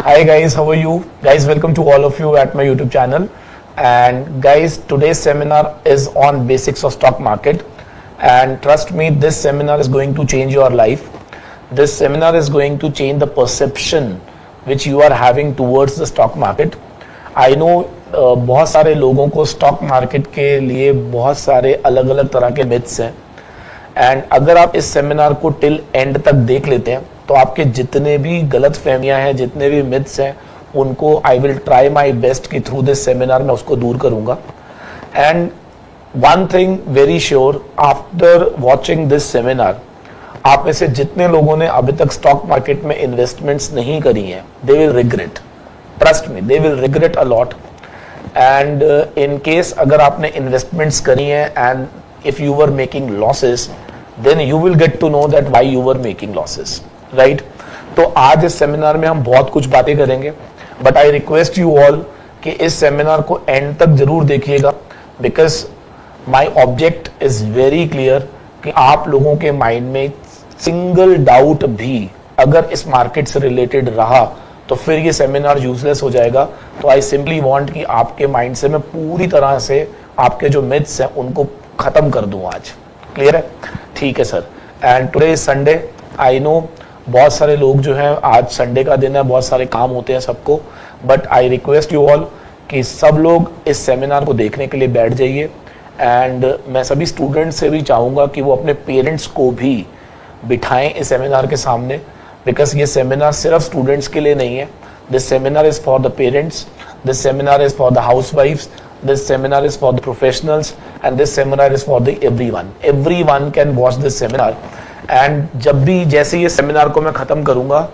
Hi guys, how are you? Guys, welcome to all of you at my YouTube channel. And guys, today's seminar is on basics of stock market. And trust me, this seminar is going to change your life. This seminar is going to change the perception which you are having towards the stock market. I know बहुत सारे लोगों को stock market के लिए बहुत सारे अलग अलग तरह के मिथ्स हैं. एंड अगर आप इस सेमिनार को टिल एंड तक देख लेते हैं तो आपके जितने भी गलत फहमियां हैं, जितने भी मिथ्स हैं, उनको I will try my best कि थ्रू दिस सेमिनार मैं उसको दूर करूंगा. And one thing very sure, after watching this seminar, आप में से जितने लोगों ने अभी तक स्टॉक मार्केट में इन्वेस्टमेंट्स नहीं करी हैं, they will regret. Trust me, they will regret a lot. And in case अगर आपने इन्वेस्टमेंट्स करी हैं and if you were making losses, then you will get to know that why you were making losses, right. तो आज इस seminar में हम बहुत कुछ बातें करेंगे, but I request you all कि इस सेमिनार को एंड तक जरूर देखिएगा, because my object is very clear कि आप लोगों के माइंड में सिंगल डाउट भी अगर इस मार्केट से रिलेटेड रहा तो फिर ये सेमिनार यूजलेस हो जाएगा. तो आई सिंपली वांट कि आपके माइंड से मैं पूरी तरह से आपके जो मिथ्स हैं उनको खत्म कर दूं आज. क्लियर है? ठीक है sir. And today is Sunday. I know बहुत सारे लोग जो हैं, आज संडे का दिन है, बहुत सारे काम होते हैं सबको, but I request you all कि सब लोग इस सेमिनार को देखने के लिए बैठ जाइए. एंड मैं सभी स्टूडेंट्स से भी चाहूँगा कि वो अपने पेरेंट्स को भी बिठाएं इस सेमिनार के सामने, बिकॉज ये सेमिनार सिर्फ स्टूडेंट्स के लिए नहीं है. This seminar is for the parents, this seminar is for the हाउस वाइफ्स, this seminar is for the professionals, and this seminar is for the everyone can watch this seminar. and जब भी जैसे ये सेमिनार को मैं ख़त्म करूँगा,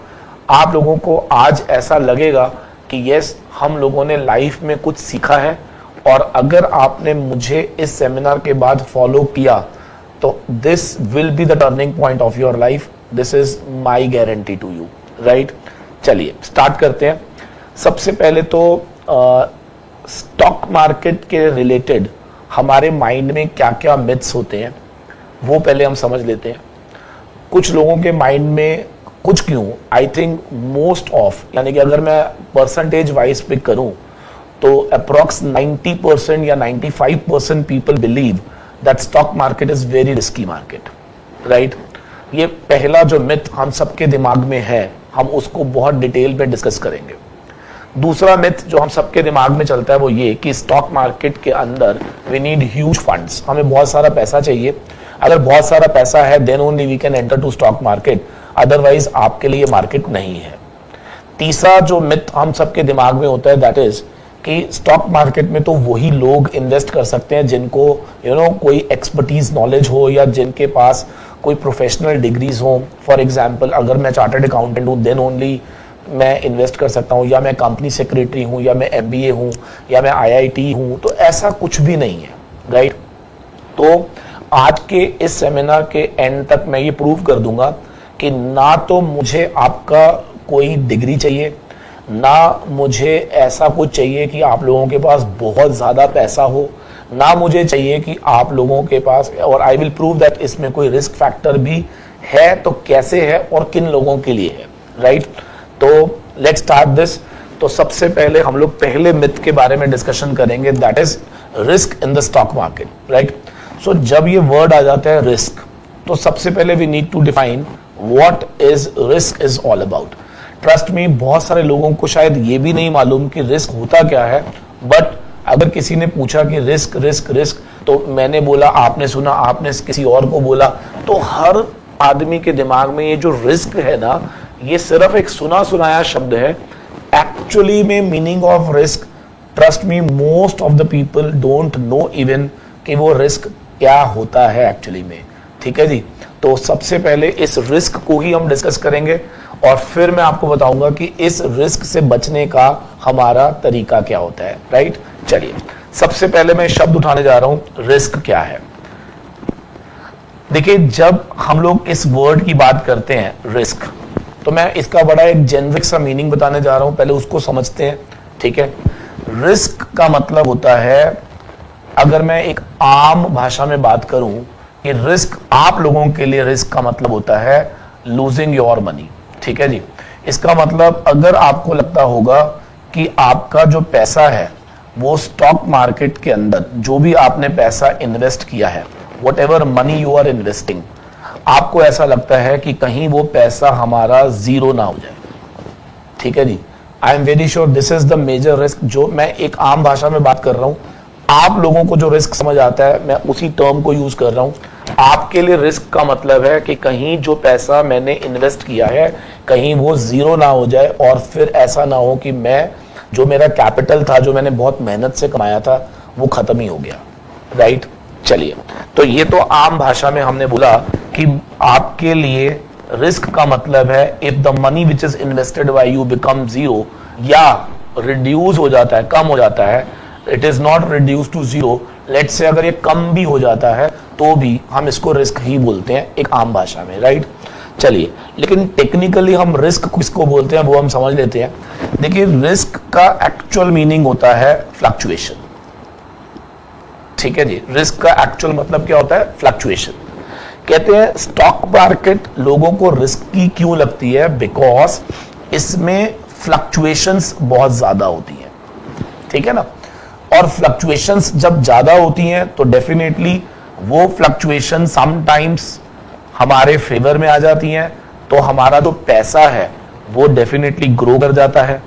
आप लोगों को आज ऐसा लगेगा कि यस, हम लोगों ने लाइफ में कुछ सीखा है. और अगर आपने मुझे इस सेमिनार के बाद फॉलो किया तो this will be the turning point of your life. This is my guarantee to you, right. चलिए स्टार्ट करते हैं. सबसे पहले तो स्टॉक मार्केट के रिलेटेड हमारे माइंड में क्या क्या मिथ्स होते हैं वो पहले हम समझ लेते हैं. कुछ लोगों के माइंड में, कुछ क्यों, आई थिंक मोस्ट ऑफ, यानी कि अगर मैं परसेंटेज वाइज पिक करूं तो अप्रॉक्स 90% या 95% people believe that stock market is very risky market, right. ये पहला जो मिथ हम सबके दिमाग में है, हम उसको बहुत डिटेल में डिस्कस करेंगे. दूसरा मिथ जो हम सबके दिमाग में चलता है वो ये कि स्टॉक मार्केट के अंदर वी नीड ह्यूज फंड्स, हमें बहुत सारा पैसा चाहिए. अगर बहुत सारा पैसा है then only we can enter to stock market, otherwise आपके लिए मार्केट नहीं है. तीसरा जो मिथ हम सबके दिमाग में होता है दैट इज कि स्टॉक मार्केट में तो वही लोग इन्वेस्ट कर सकते हैं जिनको कोई एक्सपर्टीज नॉलेज हो या जिनके पास कोई प्रोफेशनल डिग्रीज हो. फॉर एग्जाम्पल, अगर मैं चार्टर्ड अकाउंटेंट हूँ देन ओनली मैं इन्वेस्ट कर सकता हूँ, या मैं कंपनी सेक्रेटरी हूँ, या मैं MBA हूँ, या मैं IIT हूँ. तो ऐसा कुछ भी नहीं है, राइट. तो आज के इस सेमिनार के एंड तक मैं ये प्रूव कर दूंगा कि ना तो मुझे आपका कोई डिग्री चाहिए, ना मुझे ऐसा कुछ चाहिए कि आप लोगों के पास बहुत ज़्यादा पैसा हो, ना मुझे चाहिए कि आप लोगों के पास, और आई विल प्रूव दैट इसमें कोई रिस्क फैक्टर भी है तो कैसे है और किन लोगों के लिए है, राइट. तो लेट्स स्टार्ट दिस. तो सबसे पहले हम लोग पहले मिथ के बारे में डिस्कशन करेंगे, that is risk in the stock market, right. So जब ये वर्ड आ जाता है रिस्क, तो सबसे पहले we need to define what is risk is all about. Trust me, बहुत सारे लोगों को शायद ये भी नहीं मालूम कि रिस्क होता क्या है. बट अगर किसी ने पूछा कि रिस्क रिस्क रिस्क, तो मैंने बोला, आपने सुना, आपने किसी और को बोला, तो हर आदमी के दिमाग में ये जो रिस्क है ना, ये सिर्फ एक सुना सुनाया शब्द है. एक्चुअली में meaning of risk, trust me, most of the people don't know even कि वो रिस्क क्या होता है एक्चुअली में. ठीक है जी. तो सबसे पहले इस रिस्क को ही हम डिस्कस करेंगे और फिर मैं आपको बताऊंगा कि इस रिस्क से बचने का हमारा तरीका क्या होता है, राइट. चलिए सबसे पहले मैं शब्द उठाने जा रहा हूं, रिस्क क्या है. देखिए, जब हम लोग इस वर्ड की बात करते हैं रिस्क, तो मैं इसका बड़ा एक जेनरिक सा मीनिंग बताने जा रहा हूं, पहले उसको समझते हैं. ठीक है. रिस्क का मतलब होता है, अगर मैं एक आम भाषा में बात करूं कि रिस्क, आप लोगों के लिए रिस्क का मतलब होता है लूजिंग योर मनी. ठीक है जी. इसका मतलब अगर आपको लगता होगा कि आपका जो पैसा है वो स्टॉक मार्केट के अंदर, जो भी आपने पैसा इन्वेस्ट किया है, whatever money you are investing, आपको ऐसा लगता है कि कहीं वो पैसा हमारा जीरो ना हो जाए, ठीक है जी। I am very sure this is the major risk. जो मैं एक आम भाषा में बात कर रहा हूं, आप लोगों को जो रिस्क समझ आता है मैं उसी टर्म को यूज कर रहा हूं। आपके लिए रिस्क का मतलब है कि कहीं जो पैसा मैंने इन्वेस्ट किया है कहीं वो जीरो ना हो जाए, और फिर ऐसा ना हो कि मैं जो मेरा कैपिटल था, जो मैंने बहुत मेहनत से कमाया था, वो खत्म ही हो गया, राइट। चलिए, तो ये तो आम भाषा में हमने बोला कि आपके लिए रिस्क का मतलब है if the money which is invested by you become zero, या रिड्यूस हो जाता है, कम हो जाता है, it is not reduce to zero, let's say अगर ये कम भी हो जाता है तो भी हम इसको रिस्क ही बोलते हैं एक आम भाषा में, राइट। चलिए, लेकिन टेक्निकली हम रिस्क किसको बोलते हैं वो हम समझ लेते हैं। देखिए, रिस्क का एक्चुअल मीनिंग होता है फ्लक्चुएशन, ठीक है जी। रिस्क का एक्चुअल मतलब क्या होता है? फ्लक्चुएशन। कहते हैं स्टॉक मार्केट लोगों को रिस्की क्यों लगती है? बिकॉज इसमें फ्लक्चुएशंस बहुत ज्यादा होती हैं, ठीक है ना। और फ्लक्चुएशंस जब ज्यादा होती हैं तो डेफिनेटली वो फ्लक्चुएशन समटाइम्स हमारे फेवर में आ जाती हैं, तो हमारा जो पैसा है वो डेफिनेटली ग्रो कर जाता है।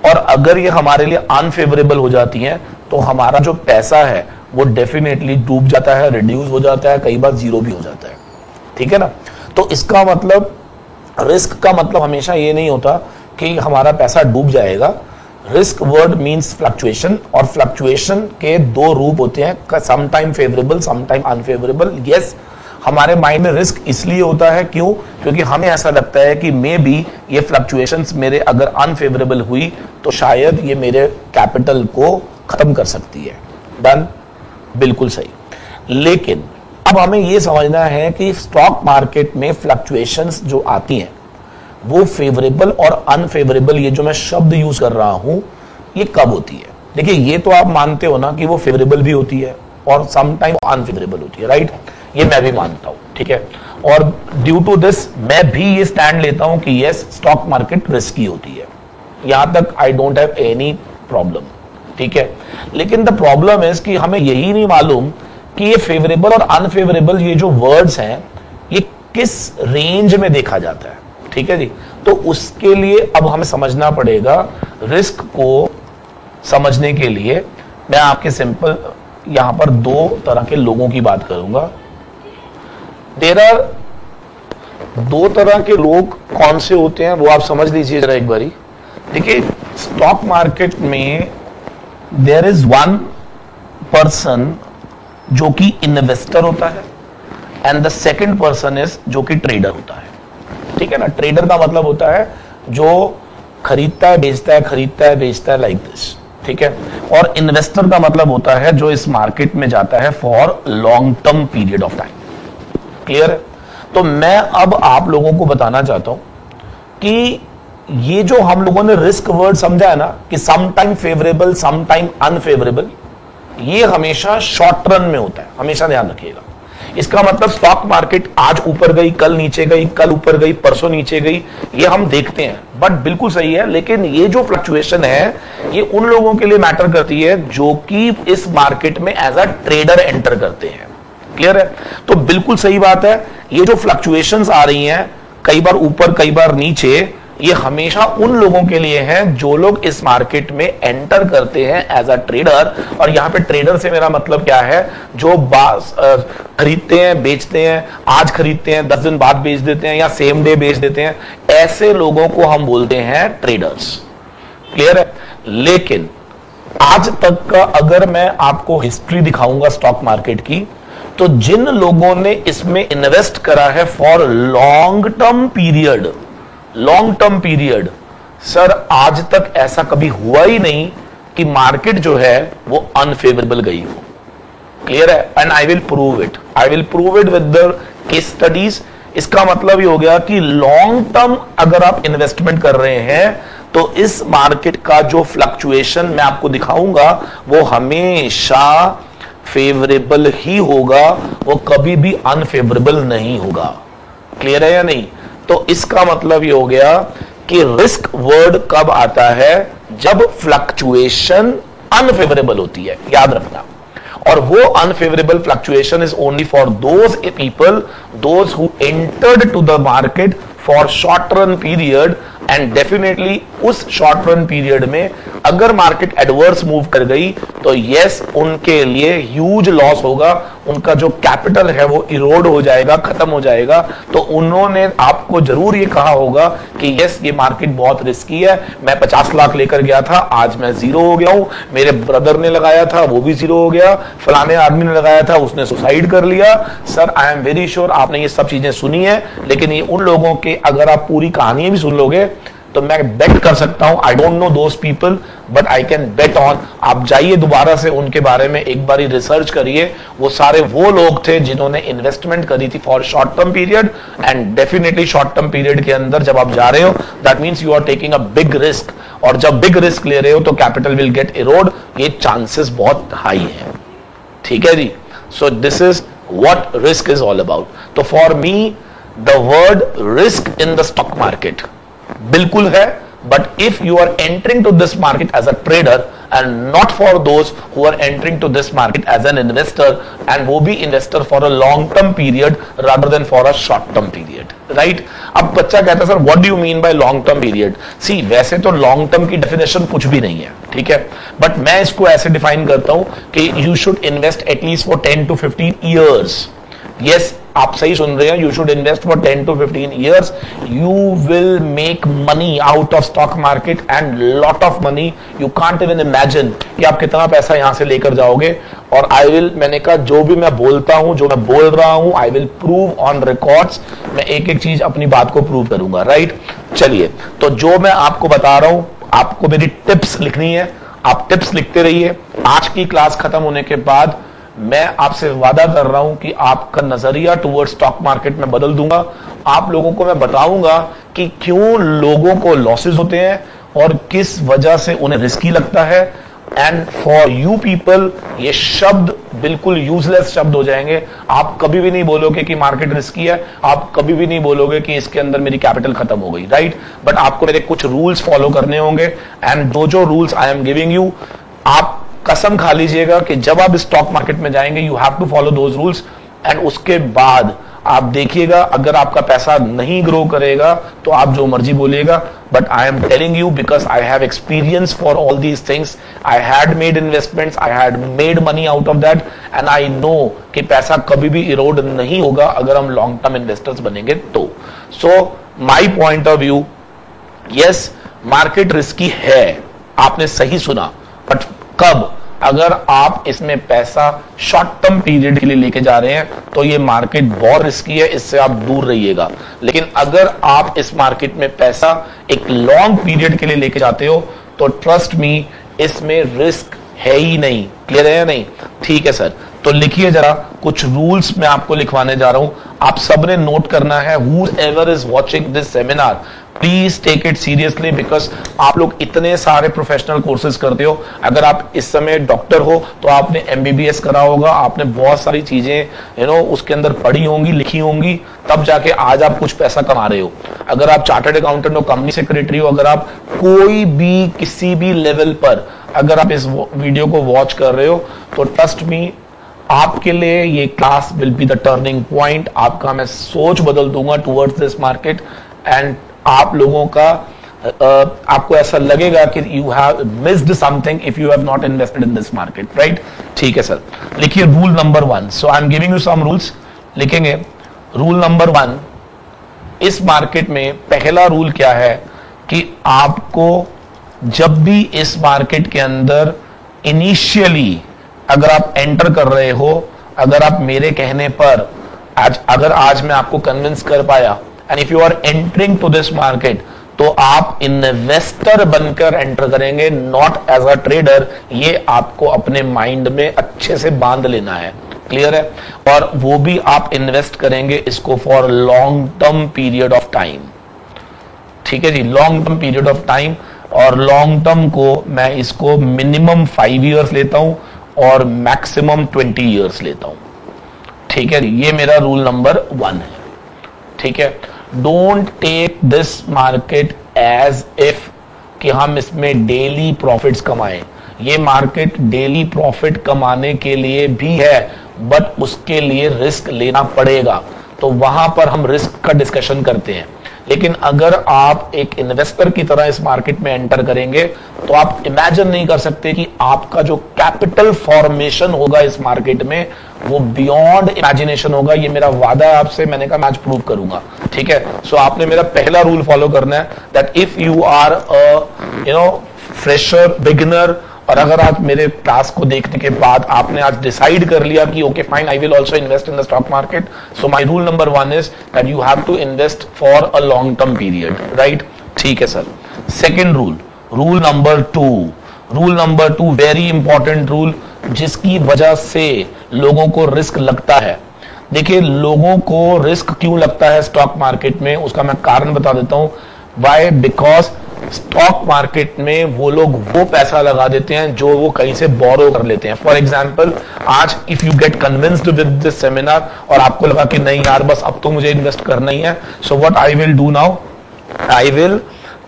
और अगर ये हमारे लिए अनफेवरेबल हो जाती हैं तो हमारा जो पैसा है वो डेफिनेटली डूब जाता है, रिड्यूस हो जाता है, कई बार जीरो भी हो जाता है, ठीक है ना। तो इसका मतलब, रिस्क का मतलब हमेशा ये नहीं होता कि हमारा पैसा डूब जाएगा। रिस्क वर्ड मींस फ्लक्चुएशन, और फ्लक्चुएशन के दो रूप होते हैं, some time favourable, some time unfavourable. Yes, हमारे माइंड में रिस्क इसलिए होता है, क्यों? क्योंकि हमें ऐसा लगता है कि मे बी ये फ्लक्चुएशंस मेरे अगर अनफेवरेबल हुई तो शायद ये मेरे कैपिटल को खत्म कर सकती है। डन, बिल्कुल सही। लेकिन अब हमें ये समझना है कि स्टॉक मार्केट में फ्लक्चुएशंस जो आती हैं वो फेवरेबल और अनफेवरेबल, ये जो मैं शब्द यूज कर रहा हूं, ये कब होती है? देखिए, ये तो आप मानते हो ना कि वो फेवरेबल भी होती है और सम टाइम अनफेवरेबल होती है, राइट। ये मैं भी मानता हूं, ठीक है। और ड्यू टू दिस मैं भी ये स्टैंड लेता हूं कि यस, स्टॉक मार्केट रिस्की होती है। यहां तक I don't have any problem, ठीक है। लेकिन द प्रॉब्लम इज कि हमें यही नहीं मालूम कि ये फेवरेबल और अनफेवरेबल, ये जो वर्ड्स हैं, ये किस रेंज में देखा जाता है, ठीक है जी। तो उसके लिए अब हमें समझना पड़ेगा। रिस्क को समझने के लिए मैं आपके सिंपल यहां पर दो तरह के लोगों की बात करूंगा। देयर आर दो तरह के लोग, कौन से होते हैं वो आप समझ लीजिए जरा एक बारी। देखिए, स्टॉक मार्केट में देयर इज वन पर्सन जो कि इन्वेस्टर होता है, and the second person is जो कि ट्रेडर होता है, ठीक है ना। ट्रेडर का मतलब होता है जो खरीदता है, बेचता है, खरीदता है, बेचता है, लाइक दिस, ठीक है। और इन्वेस्टर का मतलब होता है जो इस मार्केट में जाता है for long term period of time. Clear है? तो मैं अब आप लोगों को बताना चाहता हूं कि ये जो हम लोगों ने रिस्क वर्ड समझा है ना, कि some time favourable, some time unfavourable, ये हमेशा शॉर्ट रन में होता है, हमेशा ध्यान रखिएगा। इसका मतलब स्टॉक मार्केट आज ऊपर गई, कल नीचे गई, कल ऊपर गई, परसों नीचे गई, ये हम देखते हैं, बट बिल्कुल सही है। लेकिन ये जो फ्लक्चुएशन है ये उन लोगों के लिए मैटर करती है जो कि इस मार्केट में एज अ ट्रेडर एंटर करते हैं। क्लियर है? तो बिल्कुल सही बात है। ये जो फ्लक्चुएशंस आ रही हैं, कई बार ऊपर कई बार नीचे, ये हमेशा उन लोगों के लिए है जो लोग इस मार्केट में एंटर करते हैं एज अ ट्रेडर। और यहां पे ट्रेडर से मेरा मतलब क्या है? जो खरीदते हैं, बेचते हैं, आज खरीदते हैं, 10 दिन बाद बेच देते हैं, या सेम डे बेच देते हैं, ऐसे लोगों को हम बोलते हैं ट्रेडर्स। क्लियर है? लेकिन आज तक का अगर मैं आपको हिस्ट्री दिखाऊंगा स्टॉक मार्केट की, तो जिन लोगों ने इसमें इन्वेस्ट करा है for long term period, sir आज तक ऐसा कभी हुआ ही नहीं कि मार्केट जो है वो अनफेवरेबल गई हो। क्लियर है? And I will prove it with the case studies. इसका मतलब ये हो गया कि लॉन्ग टर्म अगर आप इन्वेस्टमेंट कर रहे हैं तो इस मार्केट का जो फ्लक्चुएशन मैं आपको दिखाऊंगा वो हमेशा फेवरेबल ही होगा, वो कभी भी अनफेवरेबल नहीं होगा। क्लियर है या नहीं? तो इसका मतलब ये हो गया कि रिस्क वर्ड कब आता है, जब फ्लक्चुएशन अनफेवरेबल होती है, याद रखना। और वो unfavourable fluctuation is only for those people those who entered to the market for short run period, and definitely उस शॉर्ट रन पीरियड में अगर मार्केट एडवर्स मूव कर गई तो यस, उनके लिए ह्यूज लॉस होगा, उनका जो कैपिटल है वो इरोड हो जाएगा, खत्म हो जाएगा। तो उन्होंने आपको जरूर ये कहा होगा कि यस, ये मार्केट बहुत रिस्की है, मैं 50 लाख लेकर गया था, आज मैं जीरो हो गया हूं, मेरे ब्रदर ने लगाया था वो भी जीरो हो गया, फलाने आदमी ने लगाया था उसने सुसाइड कर लिया। Sir, I am very sure आपने ये सब चीजें सुनी है, लेकिन ये उन लोगों के अगर आप पूरी कहानी भी सुन लोगे तो मैं बेट कर सकता हूं, I don't know those people but I can bet on, आप जाइए दोबारा से उनके बारे में एक बारी रिसर्च करिए। वो सारे वो लोग थे जिन्होंने इन्वेस्टमेंट करी थी for short term period, and definitely short term period के अंदर जब आप जा रहे हो that means you are taking a big risk, और जब बिग रिस्क ले रहे हो तो कैपिटल विल गेट इरोड, ये चांसेस बहुत हाई है। ठीक है जी, so this is what risk is all about. तो for me the word risk in the stock market बिल्कुल है, but if you are entering to this market as a trader and not for those who are entering to this market as an investor, and वो भी investor for a long term period rather than for a short term period, right. अब बच्चा कहता है sir what do you mean by long term period? See, वैसे तो long term की definition कुछ भी नहीं है, ठीक है, बट मैं इसको ऐसे डिफाइन करता हूं कि you should invest at least for 10 to 15 years. Yes, आप सही सुन रहे हैं, you should invest for 10 to 15 years, you will make money out of stock market and lot of money, you can't even imagine कि आप कितना पैसा यहां से लेकर जाओगे। और आई विल, मैंने कहा जो भी मैं बोलता हूं, जो मैं बोल रहा हूं, I will prove on records, मैं एक एक चीज अपनी बात को प्रूव करूंगा, राइट। चलिए, तो जो मैं आपको बता रहा हूं, आपको मेरी टिप्स लिखनी है, आप टिप्स लिखते रहिए। आज की क्लास खत्म होने के बाद मैं आपसे वादा कर रहा हूं कि आपका नजरिया टुवर्ड्स स्टॉक मार्केट में बदल दूंगा। आप लोगों को मैं बताऊंगा कि क्यों लोगों को लॉसेस होते हैं और किस वजह से उन्हें रिस्की लगता है। एंड फॉर यू पीपल ये शब्द बिल्कुल यूजलेस शब्द हो जाएंगे। आप कभी भी नहीं बोलोगे कि मार्केट रिस्की है, आप कभी भी नहीं बोलोगे कि इसके अंदर मेरी कैपिटल खत्म हो गई, राइट। बट आपको मेरे कुछ रूल्स फॉलो करने होंगे, एंड जो rules I am giving you, आप कसम खा लीजिएगा कि जब आप स्टॉक मार्केट में जाएंगे you have to follow those rules, and उसके बाद आप देखिएगा अगर आपका पैसा नहीं ग्रो करेगा तो आप जो मर्जी बोलिएगा, but I am telling you because I have experience for all these things, I had made investments, I had made money out of that, and I know कि पैसा कभी भी इरोड नहीं होगा अगर हम लॉन्ग टर्म इन्वेस्टर्स बनेंगे तो। So my point of view, yes market risky है, आपने सही सुना, बट कब? अगर आप इसमें पैसा शॉर्ट टर्म पीरियड के लिए लेके जा रहे हैं तो ये मार्केट बहुत रिस्की है, इससे आप दूर रहिएगा। लेकिन अगर आप इस मार्केट में पैसा एक लॉन्ग पीरियड के लिए लेके जाते हो तो ट्रस्ट मी, इसमें रिस्क है ही नहीं। क्लियर है या नहीं? ठीक है सर, तो लिखिए जरा, कुछ रूल्स मैं आपको लिखवाने जा रहा हूं, आप सबने नोट करना है। whoever is watching this seminar, please take it seriously, because आप लोग इतने सारे प्रोफेशनल कोर्सेज करते हो। अगर आप इस समय डॉक्टर हो तो आपने एमबीबीएस करा होगा, आपने बहुत सारी चीजें उसके अंदर पढ़ी होंगी, लिखी होंगी, तब जाके आज आप कुछ पैसा कमा रहे हो। अगर आप चार्टर्ड अकाउंटेंट हो, कंपनी सेक्रेटरी हो, अगर आप कोई भी किसी भी लेवल पर अगर आप इस वीडियो को वॉच कर रहे हो तो ट्रस्ट मी, आपके लिए ये class will be the turning point. आपका मैं सोच बदल दूंगा टुवर्ड्स दिस मार्केट, एंड आप लोगों का आपको ऐसा लगेगा कि you have missed something if you have not invested in this market, right. ठीक है सर, लिखिए rule number 1। So I am giving you some rules, लिखेंगे रूल नंबर 1। इस मार्केट में पहला रूल क्या है कि आपको जब भी इस मार्केट के अंदर इनिशियली अगर आप एंटर कर रहे हो, अगर आप मेरे कहने पर अगर आज मैं आपको कन्विंस कर पाया, and if you are entering to this market, तो आप इन्वेस्टर बनकर एंटर करेंगे, नॉट एज अ ट्रेडर। ये आपको अपने माइंड में अच्छे से बांध लेना है, क्लियर है। और वो भी आप इन्वेस्ट करेंगे इसको for long term period of time, ठीक है जी, long term period of time. और लॉन्ग टर्म को मैं इसको मिनिमम 5 ईयर्स लेता हूं और मैक्सिमम 20 ईयर्स लेता हूं, ठीक है। ये मेरा रूल नंबर 1 है, ठीक है। Don't take this market as if कि हम इसमें डेली प्रॉफिट्स कमाएं। ये मार्केट डेली प्रॉफिट कमाने के लिए भी है, बट उसके लिए रिस्क लेना पड़ेगा। तो वहां पर हम रिस्क का डिस्कशन करते हैं। लेकिन अगर आप एक इन्वेस्टर की तरह इस मार्केट में एंटर करेंगे तो आप इमेजिन नहीं कर सकते कि आपका जो कैपिटल फॉर्मेशन होगा इस मार्केट में वो बियॉन्ड इमेजिनेशन होगा। ये मेरा वादा है आपसे, मैंने कहा मैं आज प्रूव करूंगा। ठीक है, सो आपने मेरा पहला रूल फॉलो करना है that if you are fresher beginner, और अगर आप मेरे क्लास को देखने के बाद आपने आज डिसाइड कर लिया कि okay fine, I will also invest in the stock market, so my rule number 1 is that you have to invest for a long term period, right? ठीक है sir. Second rule, rule number 2 very important rule, जिसकी वजह से लोगों को risk लगता है। देखिए, लोगों को रिस्क क्यों लगता है स्टॉक मार्केट में, उसका मैं कारण बता देता हूं। वाई? बिकॉज स्टॉक मार्केट में वो लोग वो पैसा लगा देते हैं जो वो कहीं से बोरो कर लेते हैं। फॉर एग्जाम्पल, आज if you get convinced with this seminar और आपको लगा कि नहीं यार बस अब तो मुझे इन्वेस्ट करना ही है, so what I will do now, I will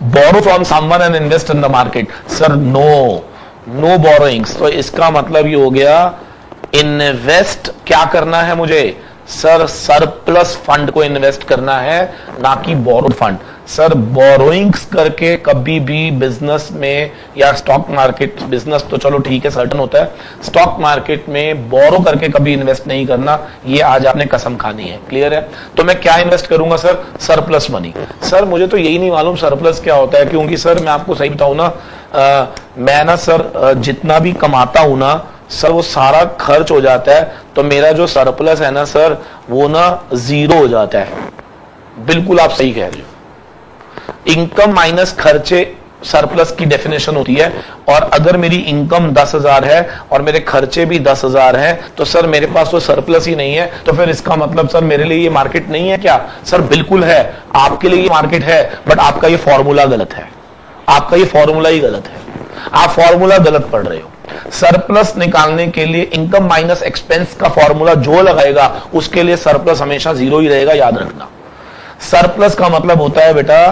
borrow from someone and invest in the market. Sir no borrowings. तो इसका मतलब ये हो गया, इन्वेस्ट क्या करना है मुझे? सर सरप्लस फंड को इन्वेस्ट करना है, ना कि बोरोड फंड। सर बोरोइंग्स करके कभी भी बिजनेस में या स्टॉक मार्केट, बिजनेस तो चलो ठीक है सर्टन होता है, स्टॉक मार्केट में बोरो करके कभी इन्वेस्ट नहीं करना, ये आज आपने कसम खानी है। क्लियर है? तो मैं क्या इन्वेस्ट करूंगा सर? Surplus money. सर मुझे तो यही नहीं मालूम सरप्लस क्या होता है, क्योंकि सर मैं आपको सही बताऊं ना, मैं ना सर जितना भी कमाता हूं ना सर वो सारा खर्च हो जाता है, तो मेरा जो सरप्लस है ना सर वो ना 0 हो जाता है। बिल्कुल आप सही कह रहे हो। इनकम माइनस खर्चे सरप्लस की डेफिनेशन होती है, और अगर मेरी इनकम 10,000 है और मेरे खर्चे भी 10,000 हैं तो सर मेरे पास तो सरप्लस ही नहीं है। तो फिर इसका मतलब सर मेरे लिए ये मार्केट नहीं है क्या? सर बिल्कुल है, आपके लिए ये मार्केट है, बट आपका ये फॉर्मूला गलत है। आपका ये फॉर्मूला ही गलत है, आप फॉर्मूला गलत पढ़ रहे हो। सरप्लस निकालने के लिए इनकम माइनस एक्सपेंस का फॉर्मूला जो लगाएगा उसके लिए सरप्लस हमेशा 0 ही रहेगा, याद रखना। सरप्लस का मतलब होता है बेटा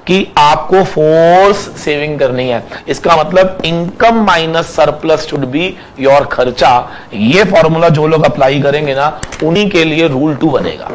कि आपको फोर्स सेविंग करनी है। इसका मतलब income minus surplus should be your खर्चा। ये फॉर्मूला जो लोग अप्लाई करेंगे ना उन्हीं के लिए रूल 2 बनेगा।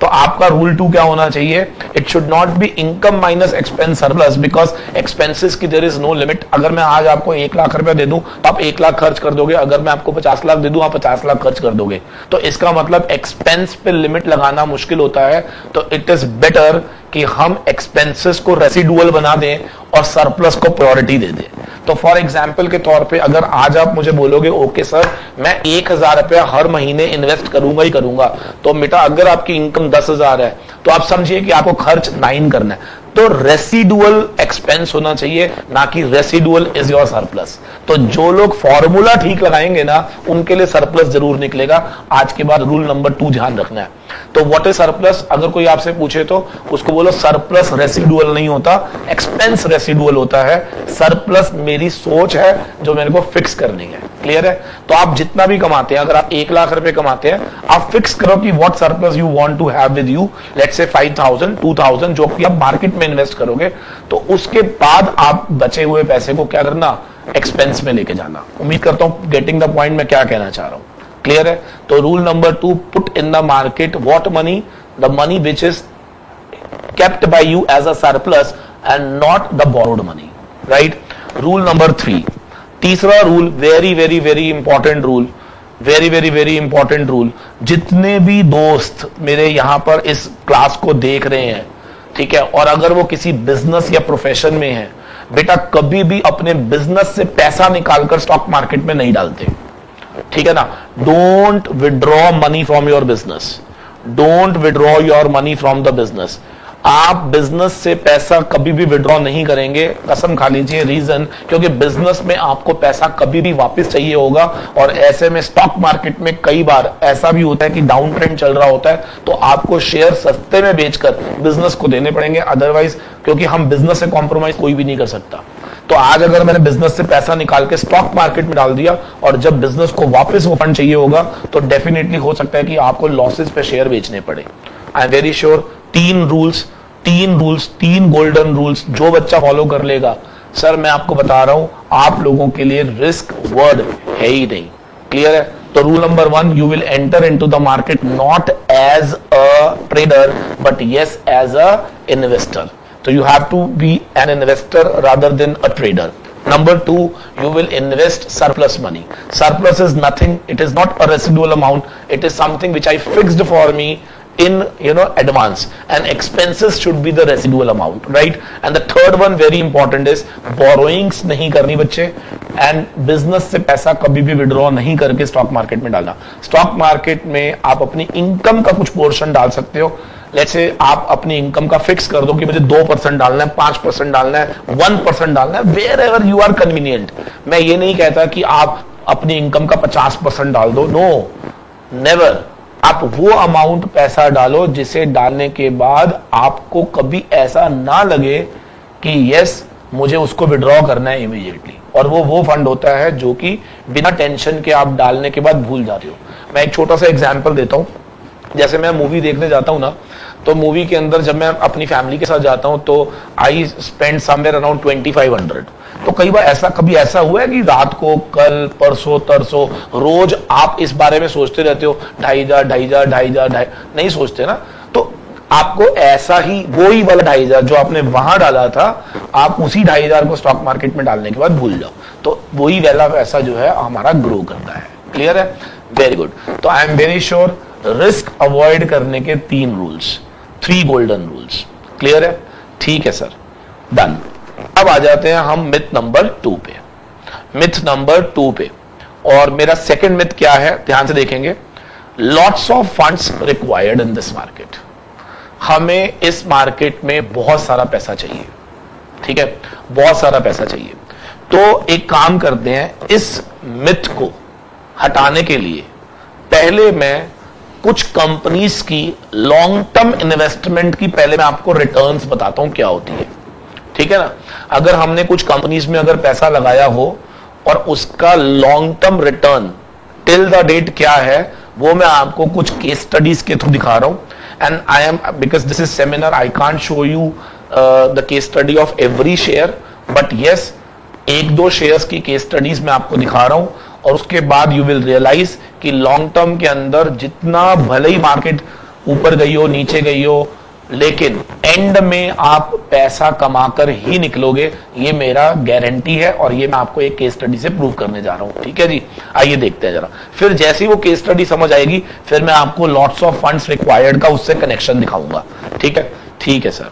तो आपका रूल 2 क्या होना चाहिए? It should not be income minus expense surplus, because expenses की देयर इज नो लिमिट। अगर मैं आज आपको 1 लाख रुपए दे दूं तो आप 1 लाख खर्च कर दोगे, अगर मैं आपको 50 लाख दे दूं आप 50 लाख खर्च कर दोगे। तो इसका मतलब एक्सपेंस पे लिमिट लगाना मुश्किल होता है। तो इट इज बेटर कि हम एक्सपेंसेस को रेसिडुअल बना दें और सरप्लस को प्रायोरिटी दे दें। तो फॉर एग्जाम्पल के तौर पे अगर आज आप मुझे बोलोगे ओके सर मैं 1,000 रुपया हर महीने इन्वेस्ट करूंगा ही करूंगा, तो बेटा अगर आपकी इनकम 10,000 है तो आप समझिए कि आपको खर्च 9 करना है। तो रेसिडुअल एक्सपेंस होना चाहिए, ना कि रेसिडुअल इज योर सरप्लस। तो जो लोग फॉर्मूला ठीक लगाएंगे ना उनके लिए सरप्लस जरूर निकलेगा। आज के बाद रूल नंबर 2 ध्यान रखना है। तो व्हाट इज सरप्लस? अगर कोई आपसे पूछे तो उसको बोलो सरप्लस रेसिडुअल नहीं होता, एक्सपेंस रेसिडुअल होता है। सरप्लस मेरी सोच है जो मेरे को फिक्स करनी है। क्लियर है? तो आप जितना भी कमाते हैं, अगर आप 1 लाख रुपए कमाते हैं, आप फिक्स करो कि what surplus you want to have with you. Let's say 5,000 2,000 जो कि आप मार्केट में इन्वेस्ट करोगे, तो उसके बाद आप बचे हुए पैसे को क्या करना? एक्सपेंस में लेके जाना। उम्मीद करता हूं गेटिंग द पॉइंट मैं क्या कहना चाह रहा हूं। क्लियर है? तो rule number 2, put in the market what money? The money which is kept by you as a surplus and not the borrowed money, right? Rule number 3, तीसरा rule, very very very important rule, very very very important rule. जितने भी दोस्त मेरे यहां पर इस class को देख रहे हैं, ठीक है, और अगर वो किसी बिजनेस या प्रोफेशन में है, बेटा कभी भी अपने बिजनेस से पैसा निकालकर स्टॉक मार्केट में नहीं डालते। ठीक है ना? Don't withdraw money from your business, don't withdraw your money from the business. आप बिजनेस से पैसा कभी भी विड्रॉ नहीं करेंगे, कसम खा लीजिए। रीजन, क्योंकि बिजनेस में आपको पैसा कभी भी वापस चाहिए होगा, और ऐसे में स्टॉक मार्केट में कई बार ऐसा भी होता है कि डाउन ट्रेंड चल रहा होता है, तो आपको शेयर सस्ते में बेचकर बिजनेस को देने पड़ेंगे। अदरवाइज, क्योंकि हम बिजनेस से कॉम्प्रोमाइज कोई भी नहीं कर सकता। तो आज अगर मैंने बिजनेस से पैसा निकाल के स्टॉक मार्केट में डाल दिया और जब बिजनेस को वापस वो फंड चाहिए होगा, तो डेफिनेटली हो सकता है कि आपको लॉसेस पे शेयर बेचने पड़े। आई एम वेरी श्योर तीन गोल्डन रूल्स जो बच्चा फॉलो कर लेगा, सर मैं आपको बता रहा हूं, आप लोगों के लिए रिस्क वर्ड है ही नहीं। क्लियर है? तो rule number 1, you will enter into the market not as a trader but yes as a investor. So you have to be an investor rather than a trader. Number 2, you will invest surplus money. Surplus is nothing. It is not a residual amount. It is something which I fixed for me in advance, and expenses should be the residual amount, right? And the third one very important is borrowings नहीं करनी बच्चे, and business से पैसा कभी भी withdraw नहीं करके stock market में डालना। स्टॉक मार्केट में आप अपनी इनकम का कुछ पोर्शन डाल सकते हो। लेट्स से आप अपनी इनकम का फिक्स कर दो कि मुझे 2% डालना है, 5% डालना है, 1% डालना है, wherever you are convenient. मैं ये नहीं कहता कि आप अपनी इनकम का 50% डाल दो, नो, नेवर। आप वो अमाउंट पैसा डालो जिसे डालने के बाद आपको कभी ऐसा ना लगे कि यस मुझे उसको विड्रॉ करना है इमीडिएटली। और वो फंड होता है जो कि बिना टेंशन के आप डालने के बाद भूल जाते हो। मैं एक छोटा सा एग्जांपल देता हूं। जैसे मैं मूवी देखने जाता हूं ना, तो मूवी के अंदर जब मैं अपनी फैमिली के साथ जाता हूं तो आई स्पेंड समवेयर अराउंड 2500। तो कभी ऐसा हुआ है कि रात को, कल, परसों, तरसों रोज आप इस बारे में सोचते रहते हो 2500 नहीं सोचते ना। तो आपको ऐसा ही वही वाला 2500 जो आपने वहां डाला था, आप उसी 2500 को स्टॉक मार्केट में डालने के बाद भूल जाओ, तो वही वाला पैसा जो है हमारा ग्रो करता है। क्लियर है? Very good. तो I am very sure risk avoid करने के 3 गोल्डन रूल्स। क्लियर है? ठीक है सर, डन। अब आ जाते हैं हम मिथ नंबर 2 पे। मिथ नंबर 2 पे, और मेरा सेकंड मिथ क्या है, ध्यान से देखेंगे। Lots of funds required in this market. हमें इस मार्केट में बहुत सारा पैसा चाहिए, ठीक है, बहुत सारा पैसा चाहिए। तो एक काम करते हैं, इस मिथ को हटाने के लिए पहले मैं कुछ कंपनीज की लॉन्ग टर्म इन्वेस्टमेंट की पहले मैं आपको रिटर्न्स बताता हूं क्या होती है, ठीक है ना। अगर हमने कुछ कंपनीज में अगर पैसा लगाया हो और उसका long term return till the date क्या है, वो मैं आपको कुछ केस स्टडीज के थ्रू दिखा रहा हूं। And I am, because this is seminar, I can't show you the case study of every share, but yes 1-2 shares की केस स्टडीज मैं आपको दिखा रहा हूं। और उसके बाद यू विल रियलाइज कि लॉन्ग टर्म के अंदर जितना भले ही मार्केट ऊपर गई हो, नीचे गई हो, लेकिन एंड में आप पैसा कमाकर ही निकलोगे, ये मेरा गारंटी है। और ये मैं आपको एक केस स्टडी से प्रूव करने जा रहा हूं, ठीक है जी। आइए देखते हैं जरा। फिर जैसे ही वो केस स्टडी समझ आएगी, फिर मैं आपको लॉट्स ऑफ फंड्स रिक्वायर्ड का उससे कनेक्शन दिखाऊंगा, ठीक है। ठीक है सर,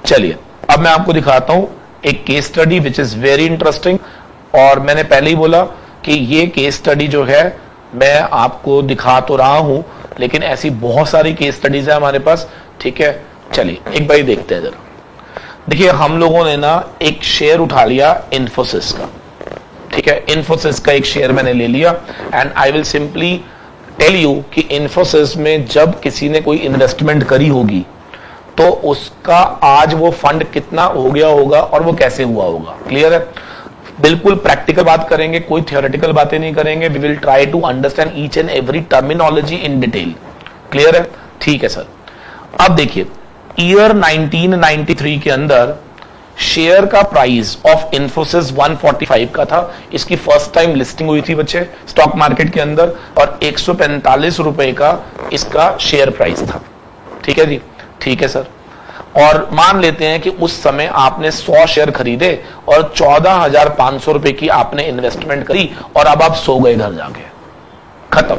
चलिए अब मैं आपको दिखाता हूं एक case study which is very interesting. और मैंने पहले ही बोला कि ये केस स्टडी जो है मैं आपको दिखा तो रहा हूं, लेकिन ऐसी बहुत सारी केस स्टडीज है हमारे पास, ठीक है। चलिए एक बार देखते हैं जरा। देखिए हम लोगों ने ना एक शेयर उठा लिया इन्फोसिस का, ठीक है। इन्फोसिस का एक शेयर मैंने ले लिया, and I will simply tell you कि इन्फोसिस में जब किसी ने कोई इन्वेस्टमेंट करी होगी तो उसका आज वो फंड कितना हो गया होगा और वो कैसे हुआ होगा। क्लियर है? बिल्कुल प्रैक्टिकल बात करेंगे, कोई थियोरेटिकल बातें नहीं करेंगे। We will try to understand each and every terminology in detail. Clear है? ठीक है सर। अब देखिए ईयर 1993 के अंदर शेयर का प्राइस ऑफ इन्फोसिस 145 का था। इसकी फर्स्ट टाइम लिस्टिंग हुई थी बच्चे स्टॉक मार्केट के अंदर, और 145 रुपए का इसका शेयर प्राइस था, ठीक है जी। ठीक है सर। और मान लेते हैं कि उस समय आपने 100 शेयर खरीदे और 14,500 रुपए की आपने इन्वेस्टमेंट करी, और अब आप सो गए घर जाके, खत्म,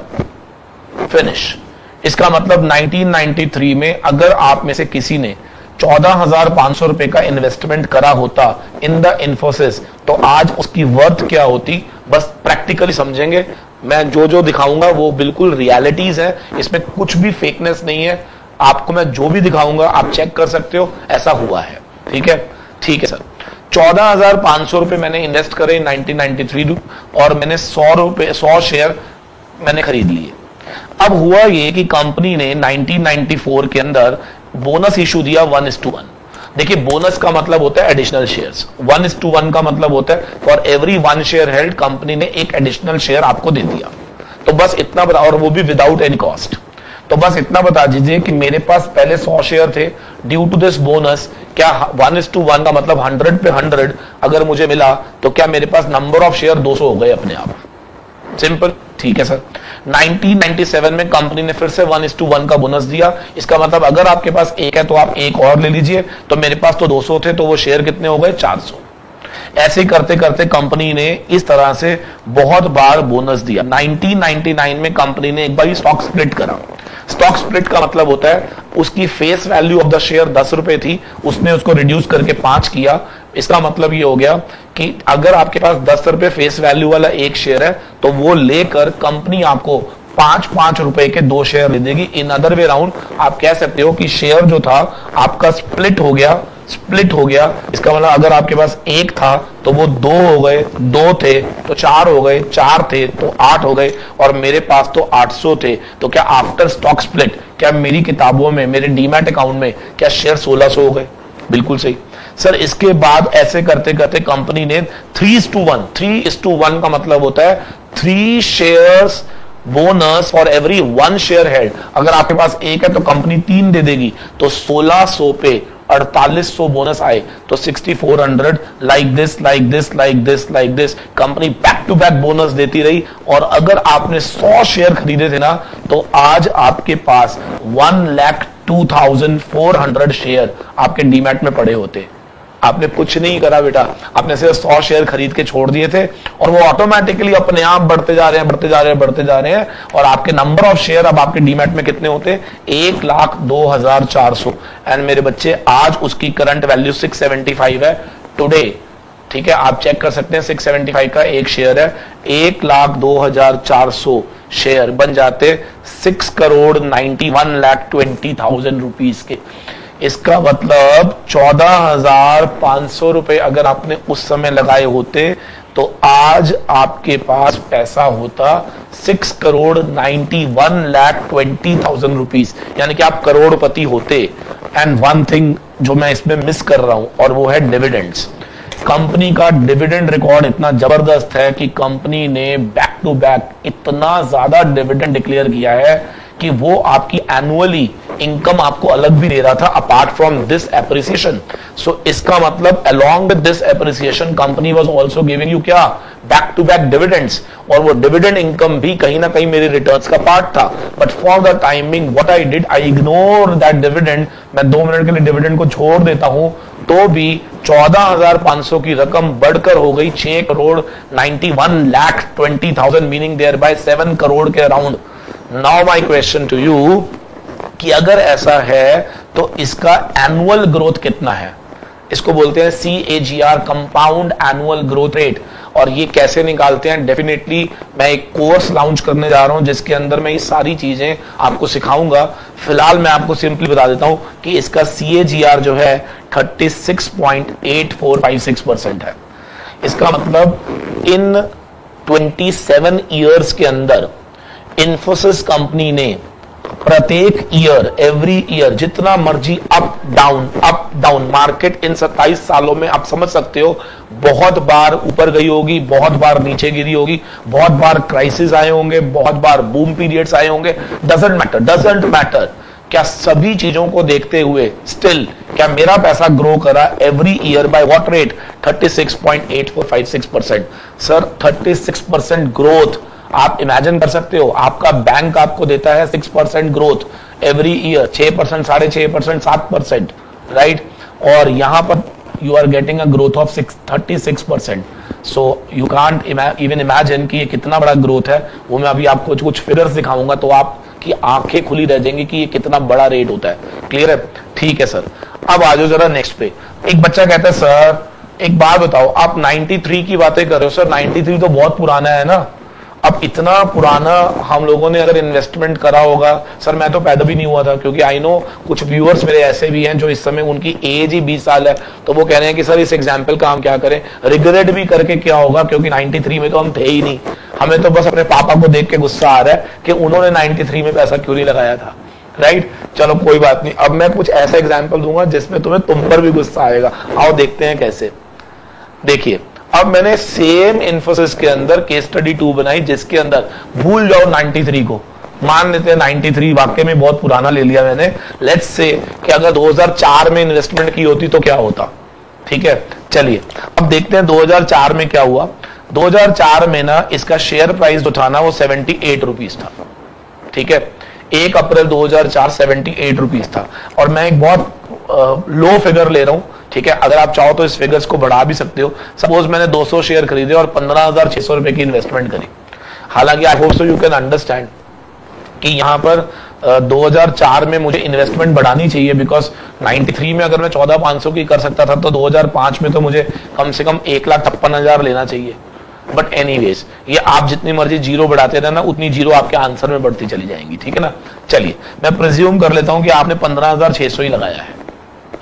फिनिश। इसका मतलब 1993 में अगर आप में से किसी ने 14,500 रुपए का इन्वेस्टमेंट करा होता इन द इन्फोसिस, तो आज उसकी वर्थ क्या होती, बस प्रैक्टिकली समझेंगे। मैं जो जो दिखाऊंगा वो बिल्कुल रियलिटीज है, इसमें कुछ भी फेकनेस नहीं है। आपको मैं जो भी दिखाऊंगा आप चेक कर सकते हो, ऐसा हुआ है, ठीक है। ठीक है सर। 14,500 रुपए मैंने इन्वेस्ट करे 1993 और मैंने 100 शेयर मैंने खरीद लिए। अब हुआ ये कि कंपनी ने 1994 के अंदर बोनस इशू दिया 1:1। देखिए बोनस का मतलब होता है एडिशनल शेयर्स, 1:1 का मतलब होता है for every 1 share held company ने एक एडिशनल शेयर आपको दे दिया। तो बस इतना बता, और वो भी विदाउट एनी कॉस्ट। तो बस इतना बता दीजिए कि मेरे पास पहले 100 शेयर थे, ड्यू टू दिस बोनस क्या 1:1 का मतलब 100 पे 100 अगर मुझे मिला तो क्या मेरे पास नंबर ऑफ शेयर 200 हो गए अपने आप? सिंपल, ठीक है सर। 1997 में कंपनी ने फिर से 1:1 का बोनस दिया। इसका मतलब अगर आपके पास एक है तो आप एक और ले लीजिए, तो मेरे पास तो 200 थे, तो वो शेयर कितने हो गए? 400। ऐसे करते करते कंपनी ने इस तरह से बहुत बार बोनस दिया। 1999 में कंपनी ने एक बार स्टॉक स्प्लिट करा। स्टॉक स्प्लिट का मतलब होता है उसकी face value of the share 10 रुपए थी, उसने उसको रिड्यूस करके 5 किया। इसका मतलब ये हो गया कि अगर आपके पास 10 रुपए फेस वैल्यू वाला एक शेयर है तो वो लेकर कंपनी आपको 5-5 रुपए के 2 शेयर दे देगी। इन अदर वे राउंड आप कह सकते हो कि शेयर जो था आपका स्प्लिट हो गया। इसका मतलब अगर आपके पास एक था तो वो 2 हो गए, 2 थे तो 4 हो गए, 4 थे तो 8 हो गए, और मेरे पास तो 800 थे। तो क्या आफ्टर स्टॉक स्प्लिट क्या मेरी किताबों में, मेरे डीमैट अकाउंट में क्या शेयर 1600 हो गए? बिल्कुल सही सर। इसके बाद ऐसे करते करते कंपनी ने 3:1 का मतलब होता है 3 shares bonus for every 1 share held. अगर आपके पास एक है तो कंपनी 3 दे देगी, तो 1600 पे 4800 बोनस आए, तो 6400 like this company back to back bonus देती रही। और अगर आपने 100 शेयर खरीदे थे ना, तो आज आपके पास 1,02,400 शेयर आपके डीमैट में पड़े होते। आपने कुछ नहीं करा बेटा, आपने सिर्फ 100 शेयर खरीद के छोड़ दिए थे, और वो ऑटोमेटिकली अपने आप बढ़ते जा रहे हैं। और आपके नंबर ऑफ शेयर अब आपके डीमैट में कितने होते? 1,02,400। एंड मेरे बच्चे आज उसकी करंट वैल्यू 675 है टुडे। ठीक है, आप चेक कर सकते हैं, 675 का एक शेयर है। 1,02,400 शेयर बन जाते 6,91,20,000 रुपीज के। इसका मतलब 14,500 रुपए अगर आपने उस समय लगाए होते तो आज आपके पास पैसा होता 6,91,20,000 रुपीज, यानी कि आप करोड़पति होते। एंड वन थिंग जो मैं इसमें मिस कर रहा हूं, और वो है डिविडेंड्स। कंपनी का डिविडेंड रिकॉर्ड इतना जबरदस्त है कि कंपनी ने बैक टू बैक इतना ज्यादा डिविडेंड डिक्लेयर किया है कि वो आपकी एनुअली इनकम आपको अलग भी दे रहा था apart from this appreciation. So इसका मतलब along with this appreciation company was also giving you क्या? Back to back dividends. और वो डिविडेंड इनकम भी कहीं ना कहीं मेरे रिटर्न्स का पार्ट था। But for the timing what I did, I ignore that dividend. मैं 2 मिनट के लिए डिविडेंड को छोड़ देता हूं, तो भी 14,500 की रकम बढ़कर हो गई 6,91,20,000, मीनिंग देयर बाय 7 करोड़ के around. Now my question to you कि अगर ऐसा है तो इसका एनुअल ग्रोथ कितना है? इसको बोलते हैं CAGR, compound annual growth rate. और ये कैसे निकालते हैं? डेफिनेटली मैं एक कोर्स लॉन्च करने जा रहा हूं जिसके अंदर मैं ये सारी चीजें आपको सिखाऊंगा। फिलहाल मैं आपको सिंपली बता देता हूं कि इसका CAGR जो है 36.8456% है। इसका मतलब इन 27 ईयर्स के अंदर इन्फोसिस कंपनी ने प्रत्येक ईयर, एवरी ईयर, जितना मर्जी अप डाउन मार्केट इन 27 सालों में आप समझ सकते हो, बहुत बार ऊपर गई होगी, बहुत बार नीचे गिरी होगी, बहुत बार क्राइसिस आए होंगे, बहुत बार बूम पीरियड्स आए होंगे। Doesn't matter. क्या सभी चीजों को देखते हुए स्टिल क्या मेरा पैसा ग्रो करा every year by what rate? 36.8456%। Sir 36% growth आप इमेजिन कर सकते हो? आपका बैंक आपको देता है 6% ग्रोथ एवरी ईयर, 6%, 6.5%, 7%, राइट? और यहां पर you are getting a growth of 36%। So you can't even imagine कि ये कितना बड़ा ग्रोथ है। वो मैं अभी आपको कुछ फिगर्स दिखाऊंगा तो आपकी आंखें खुली रह जाएंगी कि ये कितना बड़ा रेट होता है। क्लियर है? ठीक है सर। अब आ जाओ जरा नेक्स्ट पे। एक बच्चा कहता है सर एक बात बताओ, आप 93 की बातें कर रहे हो। सर 93 तो बहुत पुराना है ना। अब इतना पुराना हम लोगों ने अगर इन्वेस्टमेंट करा होगा, सर मैं तो पैदा भी नहीं हुआ था, क्योंकि आई नो कुछ व्यूअर्स मेरे ऐसे भी हैं जो इस समय उनकी एज ही 20 साल है, तो वो कह रहे हैं कि सर इस एग्जाम्पल का हम क्या करें, रिग्रेट भी करके क्या होगा, क्योंकि 93 में तो हम थे ही नहीं। हमें तो बस अपने पापा को देख के गुस्सा आ रहा है कि उन्होंने 93 में पैसा क्यों नहीं लगाया था, राइट? चलो कोई बात नहीं। अब मैं कुछ ऐसा एग्जाम्पल दूंगा जिसमें तुम्हें तुम पर भी गुस्सा आएगा। आओ देखते हैं कैसे। देखिए, अब मैंने सेम इन्फोसिस के अंदर केस स्टडी 2 बनाई जिसके अंदर भूल जाओ 93 को, मान लेते हैं 93, वाकई में बहुत पुराना ले लिया मैंने। लेट्स से कि अगर 2004 में इन्वेस्टमेंट की होती तो क्या होता, ठीक है। चलिए अब देखते हैं 2004 में क्या हुआ। 2004 में ना इसका शेयर प्राइस जो था ना वो 78 रुपीज था, ठीक है। 1 अप्रैल 2004 78 रुपीज था। और मैं एक बहुत लो फिगर ले रहा हूं, ठीक है। अगर आप चाहो तो इस फिगर्स को बढ़ा भी सकते हो। सपोज मैंने 200 शेयर खरीदे और 15,600 रुपए की इन्वेस्टमेंट करी। हालांकि आई hope so you can understand कि यहां पर 2004 में मुझे इन्वेस्टमेंट बढ़ानी चाहिए, बिकॉज 93 में अगर मैं 14,500 की कर सकता था तो 2005 में तो मुझे कम से कम 1,56,000 लेना चाहिए। बट एनीवेज, ये आप जितनी मर्जी जीरो बढ़ाते रहना, उतनी जीरो आपके आंसर में बढ़ती चली जाएंगी, ठीक है ना। चलिए मैं प्रिज्यूम कर लेता हूं कि आपने 15,600 ही लगाया है,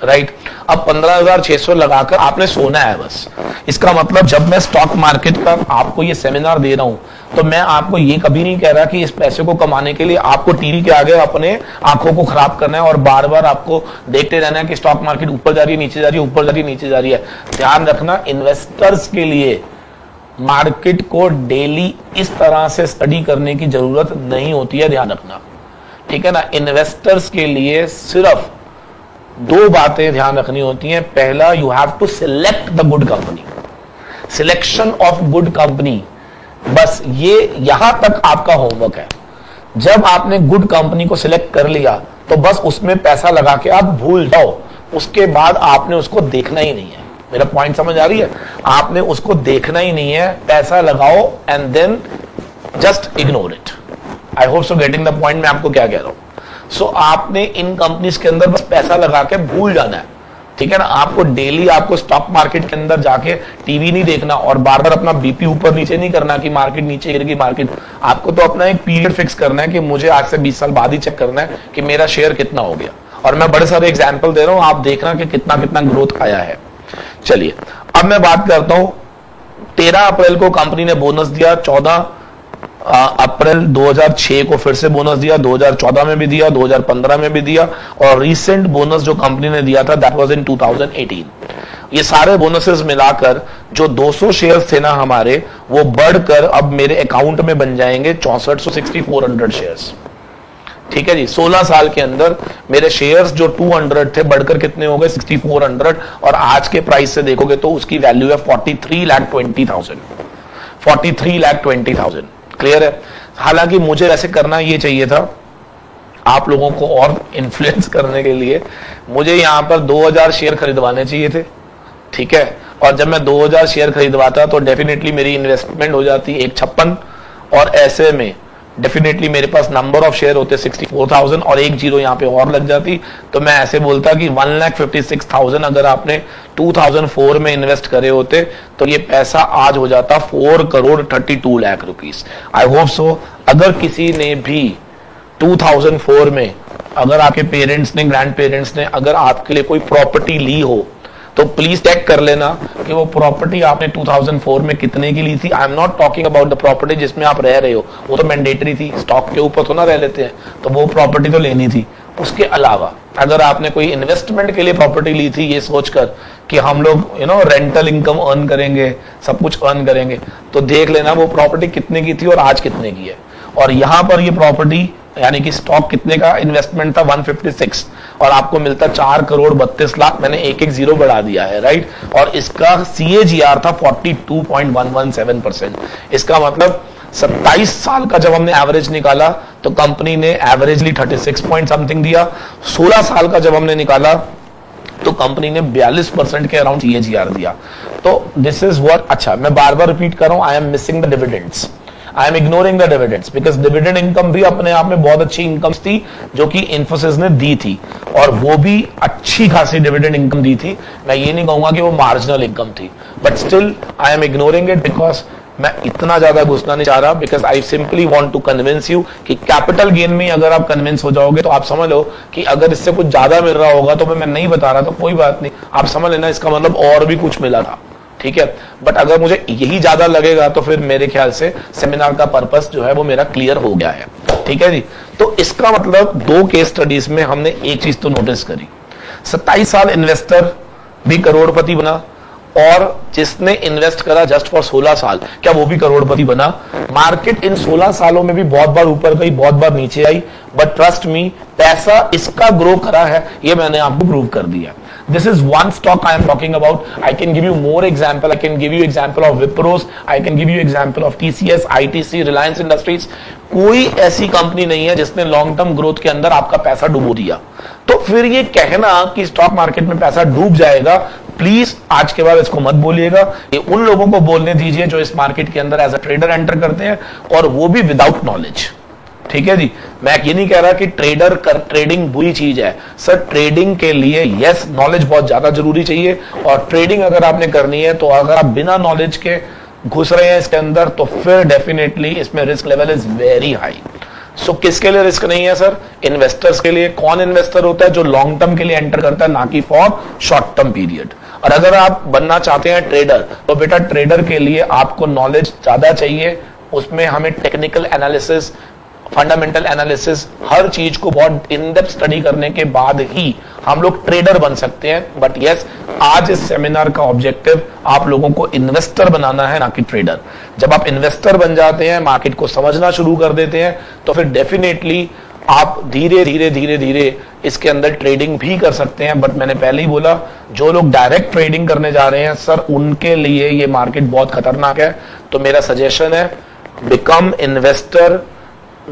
राइट। अब 15,600 लगाकर आपने सोना है बस। इसका मतलब जब मैं स्टॉक मार्केट का आपको ये सेमिनार दे रहा हूं तो मैं आपको ये कभी नहीं कह रहा कि इस पैसे को कमाने के लिए आपको टीवी के आगे अपने आंखों को खराब करना है और बार बार आपको देखते रहना है कि स्टॉक मार्केट ऊपर जा रही है, नीचे जा रही है, ऊपर जा रही है, नीचे जा रही है। ध्यान रखना, इन्वेस्टर्स के लिए मार्केट को डेली इस तरह से स्टडी करने की जरूरत नहीं होती है, ध्यान रखना, ठीक है ना। इन्वेस्टर्स के लिए सिर्फ 2 बातें ध्यान रखनी होती हैं। पहला, you have to select the good company, selection of good company, बस ये यहां तक आपका होमवर्क है। जब आपने गुड कंपनी को सिलेक्ट कर लिया तो बस उसमें पैसा लगा के आप भूल जाओ, उसके बाद आपने उसको देखना ही नहीं है। मेरा पॉइंट समझ आ रही है? आपने उसको देखना ही नहीं है, पैसा लगाओ and then just ignore it. I hope so getting the point मैं आपको क्या कह रहा हूं। सो आपने इन कंपनीज के अंदर बस पैसा लगा के भूल जाना है, ठीक है ना। आपको डेली आपको स्टॉक मार्केट के अंदर जाके टीवी नहीं देखना और बार बार अपना बीपी ऊपर नीचे नहीं करना कि मार्केट नीचे गिरेगी मार्केट। आपको तो अपना एक पीरियड फिक्स करना है कि मुझे आज से 20 साल बाद ही चेक करना है कि मेरा शेयर कितना हो गया। और मैं बड़े सारे एग्जाम्पल दे रहा हूं, आप देखना कि कितना कितना ग्रोथ आया है। चलिए अब मैं बात करता हूं, 13 अप्रैल को कंपनी ने बोनस दिया, 14 अप्रैल 2006 को फिर से बोनस दिया, 2014 में भी दिया, 2015 में भी दिया, और रीसेंट बोनस जो कंपनी ने दिया था दैट वाज इन 2018। ये सारे बोनसेस मिलाकर जो 200 शेयर्स थे ना हमारे, वो बढ़कर अब मेरे अकाउंट में बन जाएंगे 6400 शेयर्स, ठीक है जी। 16 साल के अंदर मेरे शेयर्स जो 200 थे बढ़कर कितने हो गए 6400, और आज के प्राइस से देखोगे तो उसकी वैल्यू है 43,20,000, 43,20,000। क्लियर है? हालांकि मुझे वैसे करना ये चाहिए था, आप लोगों को और इन्फ्लुएंस करने के लिए मुझे यहां पर 2000 शेयर खरीदवाने चाहिए थे, ठीक है। और जब मैं 2000 शेयर खरीदवाता तो डेफिनेटली मेरी इन्वेस्टमेंट हो जाती 156, और ऐसे में डेफिनेटली मेरे पास नंबर ऑफ शेयर होते 64,000 और एक जीरो यहां पे और लग जाती, तो मैं ऐसे बोलता कि 1,56,000 अगर आपने 2004 में इन्वेस्ट करे होते तो ये पैसा आज हो जाता 4,32 लाख रुपीस। आई होप सो अगर किसी ने भी 2004 में, अगर आपके पेरेंट्स ने, ग्रैंड पेरेंट्स ने अगर आपके लिए कोई प्रॉपर्टी ली हो तो प्लीज चेक कर लेना कि वो प्रॉपर्टी आपने 2004 में कितने की ली थी। आई am not talking about the property जिसमें आप रह रहे हो, वो तो मैंडेटरी थी, स्टॉक के ऊपर तो ना रह लेते हैं, तो वो प्रॉपर्टी तो लेनी थी। उसके अलावा अगर आपने कोई इन्वेस्टमेंट के लिए प्रॉपर्टी ली थी ये सोचकर कि हम लोग रेंटल इनकम अर्न करेंगे, सब कुछ अर्न करेंगे, तो देख लेना वो प्रॉपर्टी कितने की थी और आज कितने की है। और यहां पर ये प्रॉपर्टी यानी कि स्टॉक कितने का इन्वेस्टमेंट था 156, और आपको मिलता 4,32,00,000। मैंने एक एक जीरो बढ़ा दिया है, राइट। और इसका CAGR था 42.117%। इसका मतलब 27 साल का जब हमने एवरेज निकाला तो कंपनी ने एवरेजली 36 पॉइंट समथिंग दिया। 16 साल का जब हमने निकाला तो कंपनी ने 42% के अराउंड CAGR दिया। तो दिस इज व्हाट, अच्छा मैं बार बार रिपीट कर रहा हूं, I am missing the dividends, I am ignoring the dividends, because dividend income भी अपने आप में बहुत अच्छी इनकम थी जो कि इन्फोसिस ने दी थी, और वो भी अच्छी खासी डिविडेंड इनकम दी थी। मैं ये नहीं कहूंगा कि वो मार्जिनल इनकम थी, but still I am ignoring it because मैं इतना ज्यादा घुसना नहीं चाह रहा, because I simply want to convince you कि कैपिटल गेन में अगर आप कन्विंस हो जाओगे तो आप समझ लो कि अगर इससे कुछ ज्यादा मिल रहा होगा तो मैं नहीं बता रहा तो कोई बात नहीं, आप समझ लेना इसका मतलब और भी कुछ मिला था, ठीक है। बट अगर मुझे यही ज्यादा लगेगा तो फिर मेरे ख्याल से सेमिनार का पर्पस जो है वो मेरा क्लियर हो गया है, ठीक है जी। तो इसका मतलब 2 केस स्टडीज में हमने एक चीज तो नोटिस करी, 27 साल इन्वेस्टर भी करोड़पति बना, और जिसने इन्वेस्ट करा जस्ट फॉर 16 साल, क्या वो भी करोड़पति बना? मार्केट इन 16 सालों में भी बहुत बार ऊपर गई, बहुत बार नीचे आई, बट ट्रस्ट मी, पैसा इसका ग्रो करा है, ये मैंने आपको प्रूव कर दिया। This is one stock I am talking about. I can give you more example. I can give you example of Wipros. I can give you example of TCS, ITC, Reliance Industries. कोई ऐसी company नहीं है जिसने long term growth के अंदर आपका पैसा डुबो दिया। तो फिर ये कहना कि स्टॉक मार्केट में पैसा डूब जाएगा, प्लीज आज के बाद इसको मत बोलिएगा। ये उन लोगों को बोलने दीजिए जो इस मार्केट के अंदर एज अ ट्रेडर एंटर करते हैं, और वो भी विदाउट नॉलेज। ठीक है जी, मैं ये नहीं कह रहा कि ट्रेडिंग बुरी चीज है सर। ट्रेडिंग के लिए यस, नॉलेज बहुत ज्यादा जरूरी चाहिए, और ट्रेडिंग अगर आपने करनी है तो अगर आप बिना नॉलेज के घुस रहे हैं इसके अंदर, तो फिर डेफिनेटली इसमें risk level is very high. So किसके लिए रिस्क नहीं है सर? इन्वेस्टर्स के लिए। कौन इन्वेस्टर होता है? जो लॉन्ग टर्म के लिए एंटर करता है, ना कि फॉर शॉर्ट टर्म पीरियड। और अगर आप बनना चाहते हैं ट्रेडर, तो बेटा ट्रेडर के लिए आपको नॉलेज ज्यादा चाहिए। उसमें हमें टेक्निकल एनालिसिस, फंडामेंटल एनालिसिस, हर चीज को बहुत इन डेप्थ स्टडी करने के बाद ही हम लोग ट्रेडर बन सकते हैं। बट यस, आज इस सेमिनार का ऑब्जेक्टिव आप लोगों को इन्वेस्टर बनाना है, ना कि ट्रेडर। जब आप इन्वेस्टर बन जाते हैं, मार्केट को समझना शुरू कर देते हैं, तो फिर डेफिनेटली आप धीरे धीरे धीरे धीरे इसके अंदर ट्रेडिंग भी कर सकते हैं। बट मैंने पहले ही बोला, जो लोग डायरेक्ट ट्रेडिंग करने जा रहे हैं सर, उनके लिए ये मार्केट बहुत खतरनाक है। तो मेरा सजेशन है, become investor,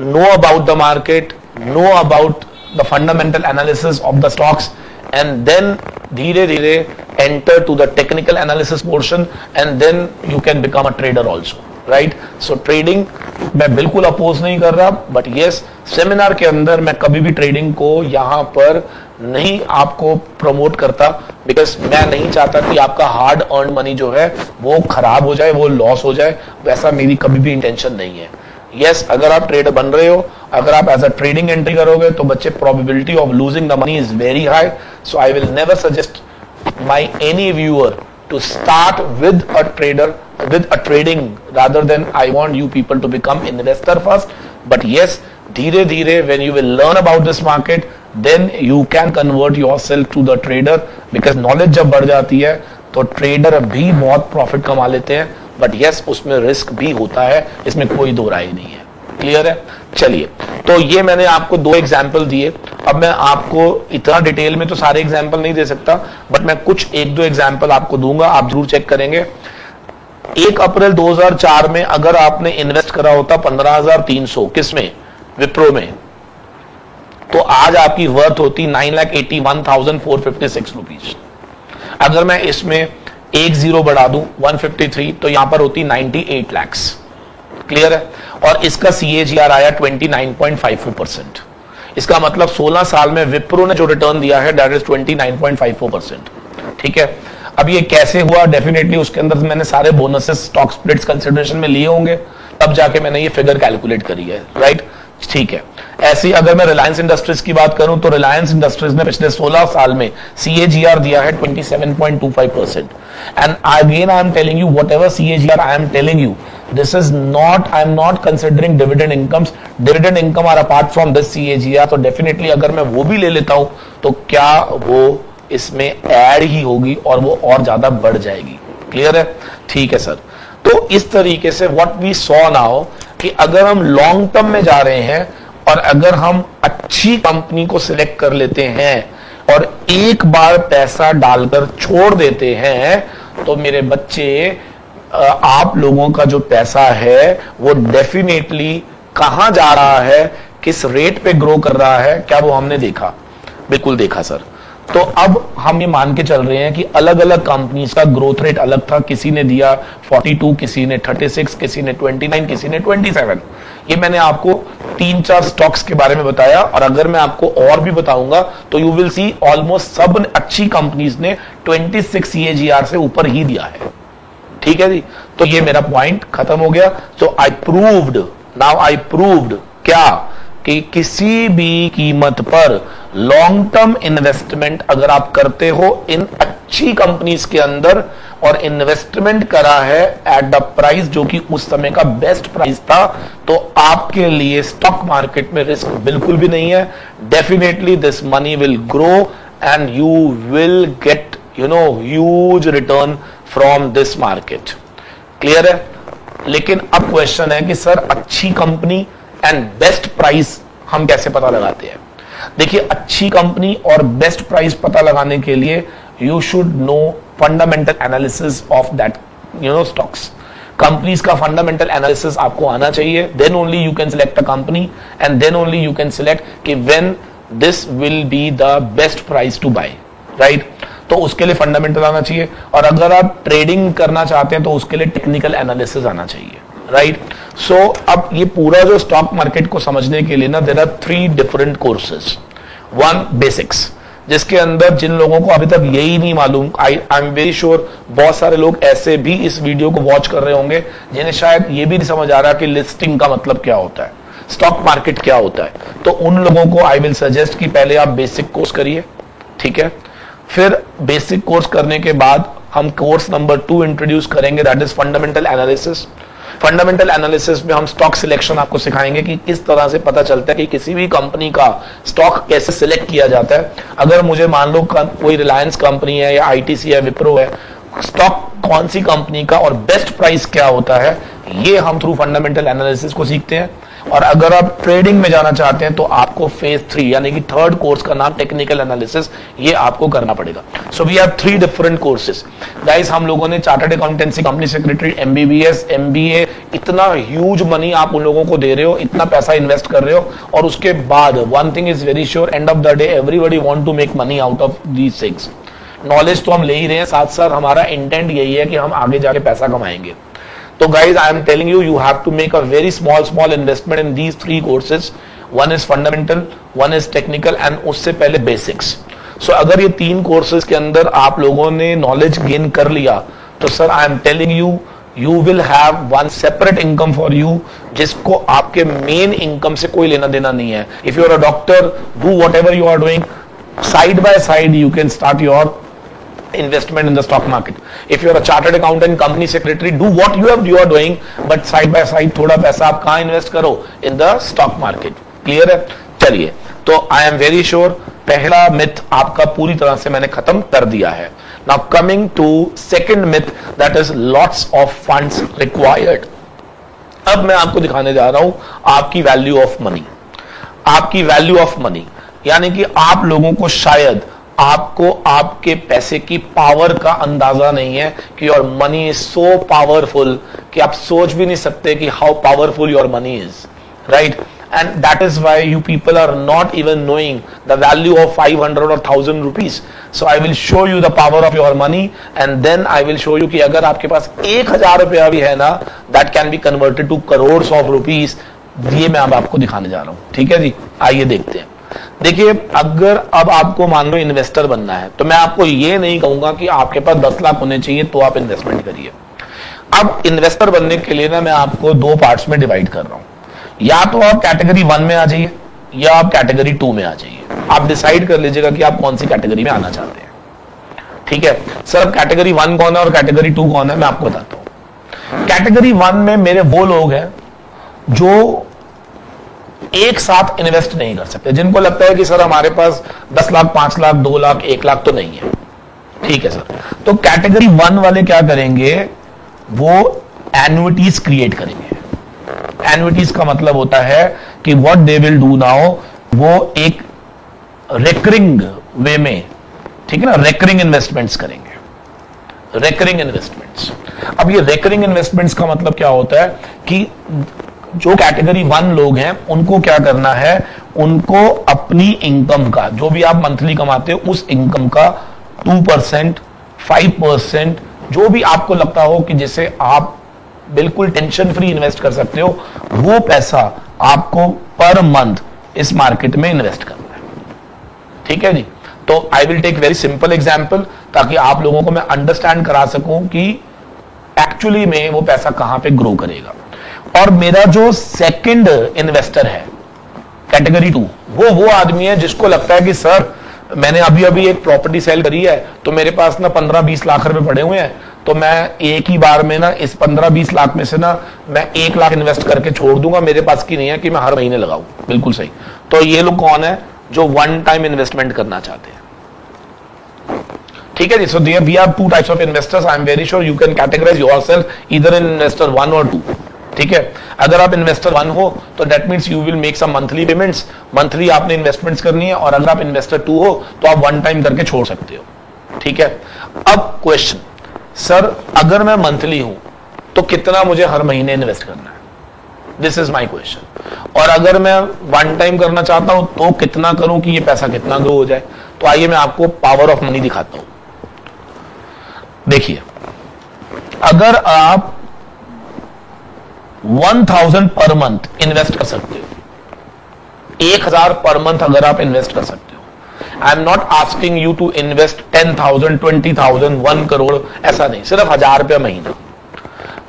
know about the market, know about the fundamental analysis of the stocks, and then धीरे धीरे enter to the technical analysis portion, and then you can become a trader also, right? So trading मैं बिल्कुल oppose नहीं कर रहा, but yes, seminar के अंदर मैं कभी भी ट्रेडिंग को यहाँ पर नहीं आपको प्रमोट करता, बिकॉज मैं नहीं चाहता कि आपका हार्ड अर्न मनी जो है वो खराब हो जाए, वो लॉस हो जाए। वैसा मेरी कभी भी इंटेंशन नहीं है। यस, अगर आप ट्रेडर बन रहे हो, अगर आप एज अ ट्रेडिंग एंट्री करोगे, तो बच्चे probability of losing the money is very high. So I will never suggest my any viewer to start with a trader, with a trading, rather than I want you people to become investor first. But yes, धीरे धीरे when you will learn about this market, then you can convert yourself to the trader, because knowledge जब बढ़ जाती है तो trader भी बहुत profit कमा लेते हैं। बट यस, उसमें रिस्क भी होता है, इसमें कोई दो राय नहीं है। क्लियर है? चलिए, तो ये मैंने आपको दो एग्जाम्पल दिए। अब मैं आपको इतना डिटेल में तो सारे एग्जाम्पल नहीं दे सकता, बट मैं कुछ एक दो एग्जाम्पल आपको दूंगा, आप जरूर चेक करेंगे। 1 अप्रैल 2004 में अगर आपने इन्वेस्ट करा होता 15,300 किसमें? विप्रो में, तो आज आपकी वर्थ होती 9,81,456 रुपीज। अगर मैं इसमें एक जीरो बढ़ा दूं 153, तो यहां पर होती 98 लाख। क्लियर है? और इसका CAGR आया 29.54%। इसका मतलब 16 साल में विप्रो ने जो रिटर्न दिया है दैट इज 29.54%। ठीक है? अब ये कैसे हुआ? डेफिनेटली उसके अंदर मैंने सारे बोनसेस, स्टॉक स्प्लिट्स कंसिडरेशन में लिए होंगे, तब जाके मैंने ये फिगर कैलकुलेट करी है, राइट? ठीक है। ऐसी अगर मैं रिलायंस इंडस्ट्रीज की बात करूं, तो रिलायंस इंडस्ट्रीज ने पिछले 16 साल में CAGR दिया है 27.25%। And again I am telling you, whatever CAGR I am telling you, this is not, I am not considering dividend incomes. Dividend income are apart from this CAGR। तो definitely अगर मैं वो भी ले लेता हूं, तो क्या वो इसमें ऐड ही होगी और वो और ज्यादा बढ़ जाएगी। क्लियर है? ठीक है सर। तो इस तरीके से व्हाट वी सॉ नाउ, कि अगर हम लॉन्ग टर्म में जा रहे हैं और अगर हम अच्छी कंपनी को सिलेक्ट कर लेते हैं और एक बार पैसा डालकर छोड़ देते हैं, तो मेरे बच्चे, आप लोगों का जो पैसा है वो डेफिनेटली कहां जा रहा है, किस रेट पे ग्रो कर रहा है, क्या वो हमने देखा? बिल्कुल देखा सर। तो अब हम ये मान के चल रहे हैं कि अलग अलग कंपनीज का ग्रोथ रेट अलग था। किसी ने दिया 42, किसी ने 36, किसी ने 29, किसी ने 27। ये मैंने आपको 3-4 स्टॉक्स के बारे में बताया, और अगर मैं आपको और भी बताऊंगा तो यू विल सी ऑलमोस्ट सब अच्छी कंपनीज ने 26 CAGR से ऊपर ही दिया है। ठीक है जी? तो ये मेरा पॉइंट खत्म हो गया। सो आई प्रूव्ड, नाउ आई प्रूव्ड क्या, कि किसी भी कीमत पर लॉन्ग टर्म इन्वेस्टमेंट अगर आप करते हो इन अच्छी कंपनीज के अंदर, और इन्वेस्टमेंट करा है एट द प्राइस जो कि उस समय का बेस्ट प्राइस था, तो आपके लिए स्टॉक मार्केट में रिस्क बिल्कुल भी नहीं है। Definitely this money will grow and you will gate huge return from this market. Clear है? लेकिन अब क्वेश्चन है कि सर अच्छी कंपनी एंड बेस्ट प्राइस हम कैसे पता लगाते हैं? देखिए, अच्छी कंपनी और बेस्ट प्राइस पता लगाने के लिए you should know fundamental analysis of that stocks. Companies का फंडामेंटल एनालिसिस आपको आना चाहिए, then only you can select a company and then only you can select कि when this will be the best price to buy, right? तो उसके लिए fundamental आना चाहिए, और अगर आप ट्रेडिंग करना चाहते हैं तो उसके लिए टेक्निकल एनालिसिस आना चाहिए, राइट? सो अब ये पूरा जो स्टॉक मार्केट को समझने के लिए ना, there are 3 different courses. One, basics, जिसके अंदर जिन लोगों को अभी तक यही नहीं मालूम, आई एम वेरी श्योर बहुत सारे लोग ऐसे भी इस वीडियो को वॉच कर रहे होंगे जिन्हें शायद ये भी नहीं समझ आ रहा कि लिस्टिंग का मतलब क्या होता है, स्टॉक मार्केट क्या होता है। तो उन लोगों को आई विल सजेस्ट कि पहले आप बेसिक कोर्स करिए, ठीक है? फिर बेसिक कोर्स करने के बाद हम कोर्स नंबर 2 इंट्रोड्यूस करेंगे, that is fundamental analysis. Fundamental analysis में हम स्टॉक सिलेक्शन आपको सिखाएंगे कि किस तरह से पता चलता है कि किसी भी कंपनी का स्टॉक कैसे सिलेक्ट किया जाता है। अगर मुझे मान लो कोई रिलायंस कंपनी है या आईटीसी है, विप्रो है, स्टॉक कौन सी कंपनी का और बेस्ट प्राइस क्या होता है, ये हम थ्रू फंडामेंटल एनालिसिस को सीखते हैं। और अगर आप ट्रेडिंग में जाना चाहते हैं तो आपको फेज 3 यानी कि थर्ड कोर्स का नाम टेक्निकल एनालिसिस, ये आपको करना पड़ेगा। So we have 3 different courses guys. हम लोगों ने chartered accountancy, company secretary, MBBS, MBA, इतना ह्यूज मनी आप उन लोगों को दे रहे हो, इतना पैसा इन्वेस्ट कर रहे हो, और उसके बाद one thing is very sure, end of the day everybody want to make money out of these things. Knowledge तो हम ले ही रहे हैं, साथ साथ हमारा इंटेंट यही है कि हम आगे जाके पैसा कमाएंगे। तो guys, I am telling you, you have to make a very small investment in these 3 courses. One is fundamental, one is technical, and उससे पहले basics. So अगर ये 3 courses के अंदर आप लोगों ने knowledge gain कर लिया, तो sir, I am telling you, you will have one separate income for you, जिसको आपके main income से कोई लेना देना नहीं है. If you are a doctor, do whatever you are doing. Side by side, you can start your investment in the stock market. If you are a chartered accountant, company secretary, do what you are doing, but side by side थोड़ा पैसा आप कहाँ invest करो? In the stock market. Clear है? चलिए, तो I am very sure पहला myth आपका पूरी तरह से मैंने खत्म कर दिया है। Now coming to second myth, that is lots of funds required. अब मैं आपको दिखाने जा रहा हूं आपकी वैल्यू ऑफ मनी। आपकी वैल्यू ऑफ मनी यानी कि आप लोगों को शायद आपको आपके पैसे की पावर का अंदाजा नहीं है कि your money is so powerful कि आप सोच भी नहीं सकते कि how powerful your money is, right? And that is why you people are not even knowing the value of 500 और 1000 rupees. So I will show you the power of your money and then I will show you कि अगर आपके पास 1000 रुपया भी है ना, that can be converted to crore of rupees. ये मैं अब आपको दिखाने जा रहा हूं, ठीक है जी? आइए देखते हैं। देखिए, अगर अब आपको मान लो इन्वेस्टर बनना है तो मैं आपको ये नहीं कहूंगा कि आपके पास 10 लाख होने चाहिए तो आप इन्वेस्टमेंट करिए। अब इन्वेस्टर बनने के लिए ना मैं आपको 2 पार्ट्स में डिवाइड कर रहा हूं। या तो आप कैटेगरी 1 में आ जाइए या आप कैटेगरी 2 में आ जाइए। आप डिसाइड कर लीजिएगा कि आप कौन सी कैटेगरी में आना चाहते हैं, ठीक है? सर कैटेगरी 1 कौन है और कैटेगरी 2 कौन है, मैं आपको बताता हूं। कैटेगरी 1 में मेरे वो लोग हैं जो एक साथ इन्वेस्ट नहीं कर सकते, जिनको लगता है कि सर हमारे पास 10 लाख, 5 लाख, 2 लाख, 1 लाख तो नहीं है, ठीक है सर? तो कैटेगरी 1 वाले क्या करेंगे, वो एन्युइटीज क्रिएट करेंगे। एन्युइटीज का मतलब होता है कि what they will do now, वो एक रेकरिंग वे में, ठीक है ना, रेकरिंग इन्वेस्टमेंट्स करेंगे। रेकरिंग इन्वेस्टमेंट्स, अब ये रेकरिंग इन्वेस्टमेंट्स का मतलब क्या होता है कि जो कैटेगरी 1 लोग हैं उनको क्या करना है, उनको अपनी इनकम का, जो भी आप मंथली कमाते हो उस इनकम का 2%, 5%, जो भी आपको लगता हो कि जिसे आप बिल्कुल टेंशन फ्री इन्वेस्ट कर सकते हो, वो पैसा आपको पर मंथ इस मार्केट में इन्वेस्ट करना है, ठीक है जी? तो I will take very simple example ताकि आप लोगों को मैं अंडरस्टैंड करा सकूं कि एक्चुअली में वो पैसा कहां पे ग्रो करेगा। और मेरा जो सेकंड इन्वेस्टर है कैटेगरी 2, वो आदमी है जिसको लगता है कि सर मैंने अभी अभी एक प्रॉपर्टी सेल करी है तो मेरे पास ना 15-20 लाख रुपए पड़े हुए हैं, तो मैं एक ही बार में ना इस 15-20 लाख में से ना मैं 1 लाख इन्वेस्ट करके छोड़ दूंगा, मेरे पास की नहीं है कि मैं हर महीने लगाऊं। बिल्कुल सही। तो ये लोग कौन है, जो 1 टाइम इन्वेस्टमेंट करना चाहते हैं। ठीक है जी. So we have two types of investors. I am very sure you can categorise yourself either in investor 1 और 2. ठीक है. अगर आप इन्वेस्टर 1 हो तो that means you will make some monthly payments. Monthly आपने इन्वेस्टमेंट्स करनी है. और अगर आप इन्वेस्टर 2 हो तो आप वन टाइम करके छोड़ सकते हो. ठीक है. अब क्वेश्चन, सर अगर मैं मंथली हूं तो कितना मुझे हर महीने इन्वेस्ट करना है? This is my question. और अगर मैं वन टाइम करना चाहता हूं तो कितना करूं कि ये पैसा कितना ग्रो हो जाए? तो आइए मैं आपको पावर ऑफ मनी दिखाता हूं. देखिए, अगर आप 1000 पर मंथ इन्वेस्ट कर सकते हो, 1000 पर मंथ अगर आप इन्वेस्ट कर सकते हो, I am not asking you to invest 10,000, 20,000, 1 crore, ऐसा नहीं, सिर्फ 1000 रुपया महीना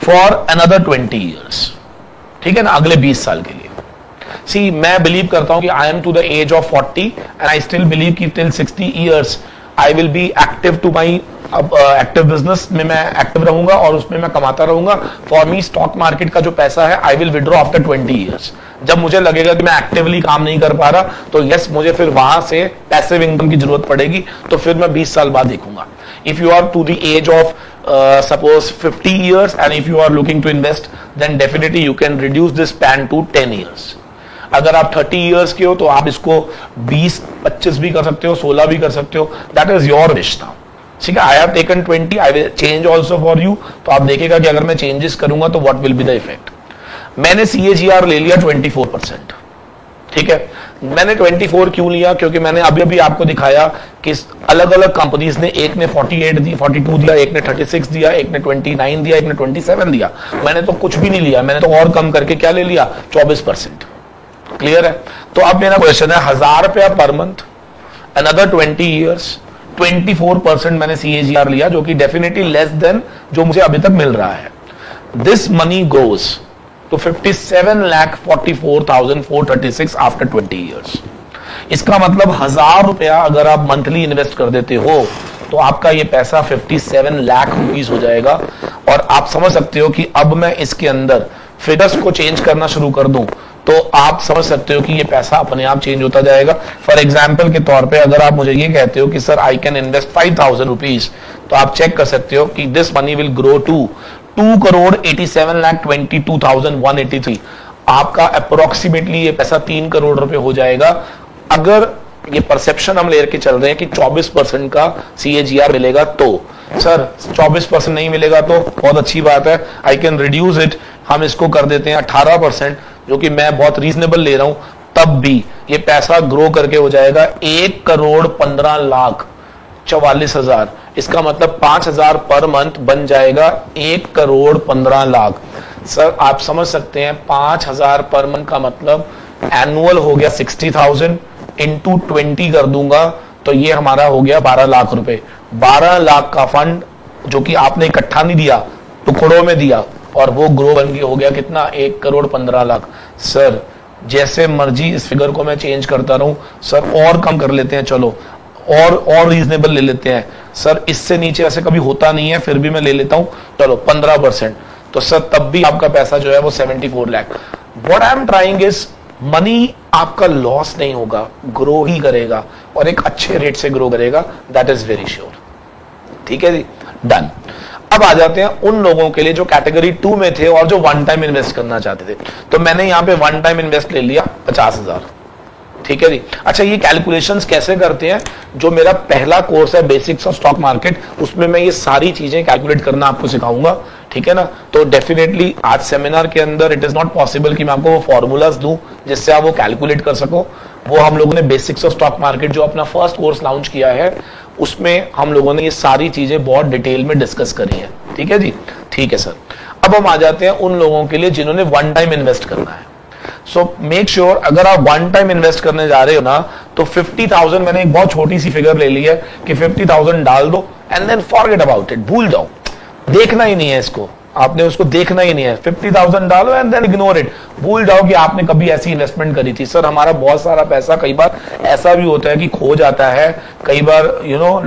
फॉर अनदर 20 ईयर्स. ठीक है ना, अगले 20 साल के लिए. सी, मैं बिलीव करता हूं कि I am to the age of 40 and I still believe कि till 60 years I will be active to my active business में मैं एक्टिव रहूंगा और उसमें मैं कमाता रहूंगा. फॉर मी स्टॉक मार्केट का जो पैसा है I will withdraw after 20 years. जब मुझे लगेगा कि मैं एक्टिवली काम नहीं कर पा रहा तो यस, मुझे फिर वहां से पैसिव इनकम की जरूरत पड़ेगी. तो फिर मैं 20 साल बाद देखूंगा. If you are to the age of suppose 50 years and if you are looking to invest then definitely you can reduce this span to 10 years. अगर आप 30 years के हो तो आप इसको 20, 25 भी कर सकते हो, 16 भी कर सकते हो. that is your wish now. ठीक है. I have taken 20, I will change also for you. तो आप देखेगा कि अगर मैं चेंजेस करूंगा तो what will be the effect. मैंने CAGR ले लिया 24%. ठीक है. मैंने 24 क्यों लिया? क्योंकि मैंने अभी अभी आपको दिखाया कि अलग अलग कंपनीज ने, एक ने 48 दी, 42 दिया, एक ने 36 दिया, एक ने 29 दिया, एक ने 27 दिया. मैंने तो कुछ भी नहीं लिया. मैंने तो और कम करके क्या ले लिया? 24%. क्लियर है? तो अब मेरा क्वेश्चन है, 1000 रुपया पर मंथ, अनदर 20 ईयर्स, 24% मैंने CAGR लिया, जो कि डेफिनेटली लेस देन जो मुझे अभी तक मिल रहा है. This money goes to 57,44,436 after 20 years. इसका मतलब 1000 रुपया अगर आप मंथली इन्वेस्ट कर देते हो तो आपका ये पैसा 57 लाख रुपीस हो जाएगा. और आप समझ सकते हो कि अब मैं इसके अंदर फिगर्स को चेंज करना शुरू कर दूं तो आप समझ सकते हो कि ये पैसा अपने आप चेंज होता जाएगा. फॉर एग्जाम्पल के तौर पे अगर आप मुझे ये कहते हो कि sir I can invest 5,000 rupees, तो आप चेक कर सकते हो कि this money will grow to 2,87,22,183. आपका अप्रोक्सीमेटली ये पैसा 3 करोड़ रुपए हो जाएगा अगर ये परसेप्शन हम लेकर चल रहे हैं कि 24% का CAGR मिलेगा. तो सर 24% नहीं मिलेगा तो बहुत अच्छी बात है, आई कैन रिड्यूस इट. हम इसको कर देते हैं 18%, जो कि मैं बहुत रीजनेबल ले रहा हूं. तब भी ये पैसा ग्रो करके हो जाएगा 1,15,44,000. इसका मतलब 5,000 पर मंथ बन जाएगा 1,15,00,000. सर आप समझ सकते हैं 5,000 पर मंथ का मतलब एनुअल हो गया 60,000 इंटू 20 कर दूंगा तो ये हमारा हो गया 12 लाख रुपए. 12 लाख का फंड जो कि आपने इकट्ठा नहीं दिया, टुकड़ों में दिया, और वो ग्रो बन गया, हो गया कितना? 1,15,00,000. सर जैसे मर्जी इस फिगर को मैं चेंज करता रहूं. सर और कम कर लेते हैं, चलो और रीजनेबल ले लेते हैं. सर इससे नीचे ऐसे कभी होता नहीं है, फिर भी मैं ले लेता हूं, चलो 15%. तो सर तब भी आपका पैसा जो है वो 74 lakh. What I am trying is, money आपका लॉस नहीं होगा, ग्रो ही करेगा और एक अच्छे रेट से ग्रो करेगा. That is very sure. ठीक है जी, डन. अब आ जाते हैं उन लोगों के लिए जो कैटेगरी 2 में थे और जो वन टाइम इन्वेस्ट करना चाहते थे. तो मैंने यहां पे वन टाइम इन्वेस्ट ले लिया 50,000. ठीक है जी. अच्छा, ये कैलकुलेशंस कैसे करते हैं? जो मेरा पहला कोर्स है बेसिक्स ऑफ स्टॉक मार्केट, उसमें मैं ये सारी चीजें कैलकुलेट करना आपको सिखाऊंगा. ठीक है ना. तो डेफिनेटली आज सेमिनार के अंदर इट इज नॉट पॉसिबल कि मैं आपको वो फॉर्मूलाज दूं जिससे आप वो कैलकुलेट कर सको. वो हम लोगों ने बेसिक्स ऑफ स्टॉक मार्केट जो अपना फर्स्ट कोर्स लॉन्च किया है उसमें हम लोगों ने ये सारी चीजें बहुत डिटेल में डिस्कस करी है. ठीक है जी. ठीक है सर. अब हम आ जाते हैं उन लोगों के लिए जिन्होंने वन टाइम इन्वेस्ट करना है. सो मेक श्योर अगर आप वन टाइम इन्वेस्ट करने जा रहे हो ना तो 50,000, मैंने एक बहुत छोटी सी फिगर ले ली है कि 50,000 डाल दो and then forget about it. भूल जाओ, देखना ही नहीं है इसको, आपने उसको देखना ही नहीं है. 50,000 डालो एंड देन इग्नोर इट. भूल जाओ कि आपने कभी ऐसी इन्वेस्टमेंट करी थी. सर हमारा बहुत सारा पैसा कई बार ऐसा भी होता है कि खो जाता है, कई बार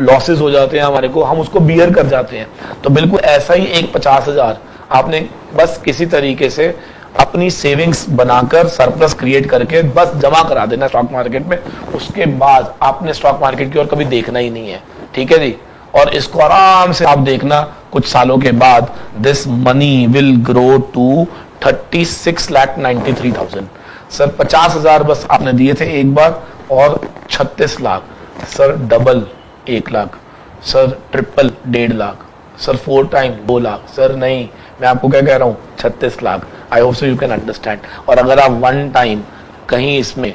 लॉसेस हो जाते हैं हमारे को, हम उसको बियर कर जाते हैं. तो बिल्कुल ऐसा ही एक 50,000 आपने बस किसी तरीके से अपनी सेविंग्स बनाकर सरप्लस क्रिएट करके बस जमा करा देना स्टॉक मार्केट में. उसके बाद आपने स्टॉक मार्केट की ओर कभी देखना ही नहीं है. ठीक है जी. और इसको आराम से आप देखना कुछ सालों के बाद this money will grow to 36,93,000। Sir 50,000 बस आपने दिए थे एक बार और 36 lakh, sir double 1 lakh, sir triple 1.5 lakh, sir 4 time 2 lakh. Sir नहीं, मैं आपको क्या कह रहा हूं, 36 lakh. I hope so you can understand. और अगर आप वन टाइम कहीं इसमें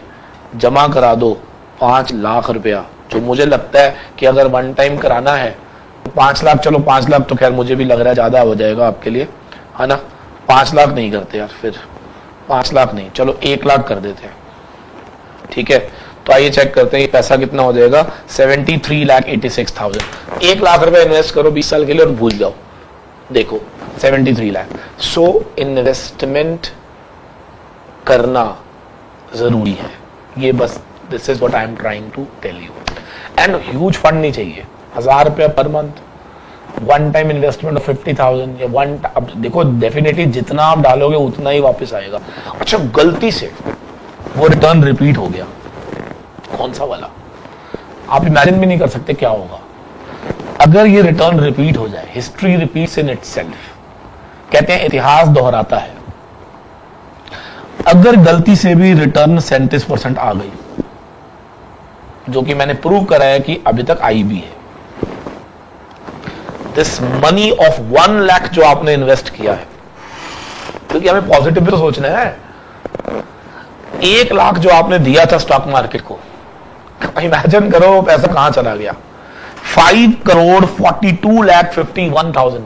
जमा करा दो 5 लाख रुपया, जो मुझे लगता है कि अगर वन टाइम कराना है 5 लाख, चलो 5 लाख तो खैर मुझे भी लग रहा है ज्यादा हो जाएगा आपके लिए, है ना। 5 लाख नहीं करते यार, फिर 5 लाख नहीं, चलो 1 लाख कर देते हैं, ठीक है। तो आइए चेक करते हैं ये पैसा कितना हो जाएगा, 73,86,000। 1 लाख रुपए इन्वेस्ट करो 20 साल के लिए और भूल जाओ। देखो 73 लाख। सो इन्वेस्टमेंट करना जरूरी है, ये बस this is what I am trying to tell you. And huge fund नहीं चाहिए, 1,000 रुपया per month, one time investment of 50,000 या अब देखो डेफिनेटली जितना आप डालोगे उतना ही वापस आएगा। अच्छा गलती से वो रिटर्न रिपीट हो गया, कौन सा वाला, आप इमेजिन भी नहीं कर सकते क्या होगा अगर ये रिटर्न रिपीट हो जाए। हिस्ट्री रिपीट्स इन इटसेल्फ, कहते हैं इतिहास दोहराता है। अगर गलती से भी रिटर्न 37% आ गई, जो कि मैंने प्रूव करा है कि अभी तक आई भी है, दिस मनी ऑफ 1 लाख जो आपने इन्वेस्ट किया है, क्योंकि हमें पॉजिटिव भी तो सोचना है। 1 लाख जो आपने दिया था स्टॉक मार्केट को, इमेजिन करो वो पैसा कहां चला गया, 5,42,51,000,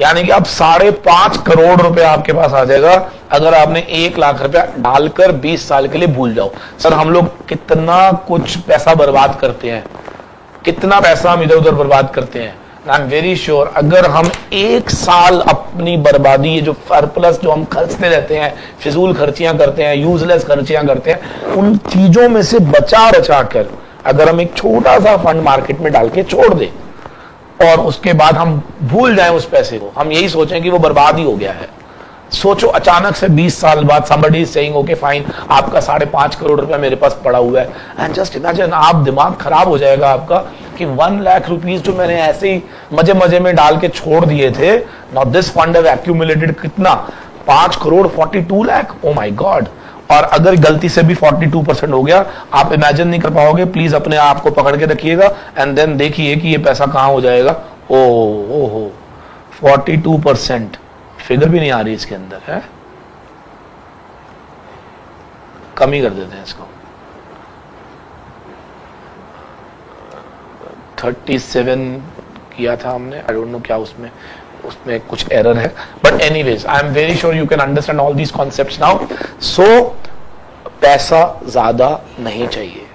यानी कि अब 5.5 करोड़ रुपए आपके पास आ जाएगा अगर आपने 1 लाख रुपया डालकर 20 साल के लिए भूल जाओ। सर हम लोग कितना कुछ पैसा बर्बाद करते हैं, कितना पैसा हम इधर उधर बर्बाद करते हैं। आई एम वेरी श्योर अगर हम 1 साल अपनी बर्बादी, ये जो सरप्लस जो हम खर्चते रहते हैं, फिजूल खर्चियां करते हैं, यूजलेस खर्चियां करते हैं, उन चीजों में से बचा बचा कर अगर हम एक छोटा सा फंड मार्केट में डाल के छोड़ दें और उसके बाद हम भूल जाएं उस पैसे को, हम यही सोचें कि वो बर्बाद ही हो गया है। सोचो अचानक से 20 साल बाद somebody is saying okay fine, आपका 5.5 करोड़ रुपया मेरे पास पड़ा हुआ है, एंड जस्ट इमेजिन, आप दिमाग खराब हो जाएगा आपका कि 1 लाख रुपीज जो मैंने ऐसे ही मजे मजे में डाल के छोड़ दिए थे, now this fund have accumulated कितना, 5 crore 42 lakh, oh my God. और अगर गलती से भी 42% हो गया, आप इमेजिन नहीं कर पाओगे। प्लीज अपने आप को पकड़ के रखिएगा एंड देन देखिए कि ये पैसा कहां हो जाएगा। ओ 42%, फिगर भी नहीं आ रही इसके अंदर है, कम ही कर देते हैं इसको, 37 किया था हमने, आई डोंट नो क्या उसमें कुछ एरर है, but anyways I am very sure you can understand all these concepts now. So पैसा ज्यादा नहीं चाहिए,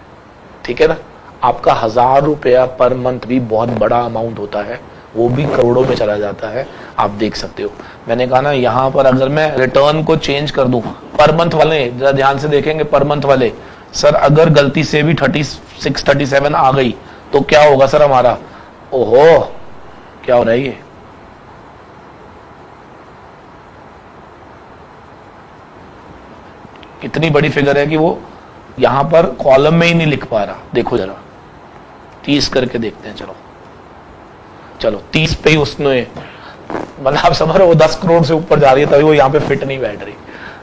ठीक है ना। आपका 1,000 रुपया पर मंथ भी बहुत बड़ा अमाउंट होता है, वो भी करोड़ों में चला जाता है, आप देख सकते हो। मैंने कहा ना, यहां पर अगर मैं रिटर्न को चेंज कर दूं, पर मंथ वाले जरा ध्यान से देखेंगे, पर मंथ वाले, सर अगर गलती से भी 36 37 आ गई तो क्या होगा सर हमारा, ओहो क्या हो रहा है ये, इतनी बड़ी फिगर है कि वो यहां पर कॉलम में ही नहीं लिख पा रहा। देखो जरा 30 करके देखते हैं, चलो 30 पे ही उसने, मतलब आप समझ रहे हो 10 करोड़ से ऊपर जा रही है, तभी वो यहाँ पे फिट नहीं बैठ रही।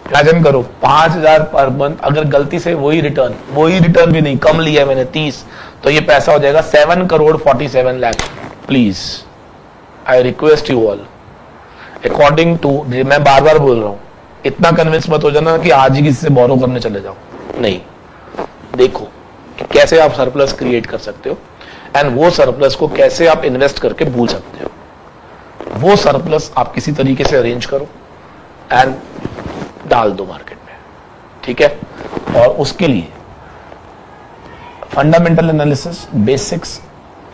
इमेजिन करो 5,000 पर मंथ, अगर गलती से वही रिटर्न भी नहीं, कम लिया है मैंने 30, तो ये पैसा हो जाएगा 7 crore 47 lakh. Please I request you all, according to, मैं बार बार बोल रहा हूं, इतना कन्विंस मत हो जाना कि आज ही किसी से बोरो करने चले जाओ, नहीं। देखो कि कैसे आप सरप्लस क्रिएट कर सकते हो एंड वो सरप्लस को कैसे आप इन्वेस्ट करके भूल सकते हो। वो सरप्लस आप किसी तरीके से अरेंज करो एंड डाल दो मार्केट में, ठीक है। और उसके लिए फंडामेंटल एनालिसिस, बेसिक्स,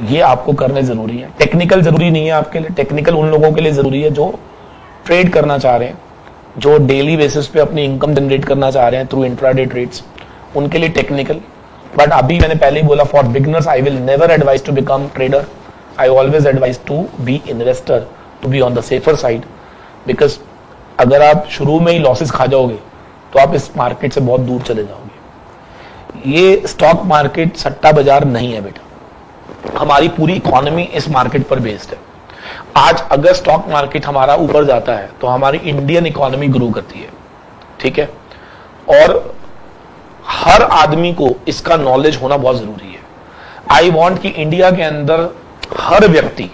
ये आपको करने जरूरी है। टेक्निकल जरूरी नहीं है आपके लिए, टेक्निकल उन लोगों के लिए जरूरी है जो ट्रेड करना चाह रहे हैं, जो डेली बेसिस पे अपनी इनकम जनरेट करना चाह रहे हैं थ्रू इंट्राडे ट्रेड्स, उनके लिए टेक्निकल। बट अभी मैंने पहले ही बोला, for beginners I will never advise to become trader, I always advise to be investor, to be on the safer side, because अगर आप शुरू में ही लॉसेस खा जाओगे तो आप इस मार्केट से बहुत दूर चले जाओगे। ये स्टॉक मार्केट सट्टा बाजार नहीं है बेटा, हमारी पूरी इकोनॉमी इस मार्केट पर बेस्ड है। आज अगर स्टॉक मार्केट हमारा ऊपर जाता है तो हमारी इंडियन इकोनॉमी ग्रो करती है, ठीक है। और हर आदमी को इसका नॉलेज होना बहुत जरूरी है। आई वॉन्ट कि इंडिया के अंदर हर व्यक्ति,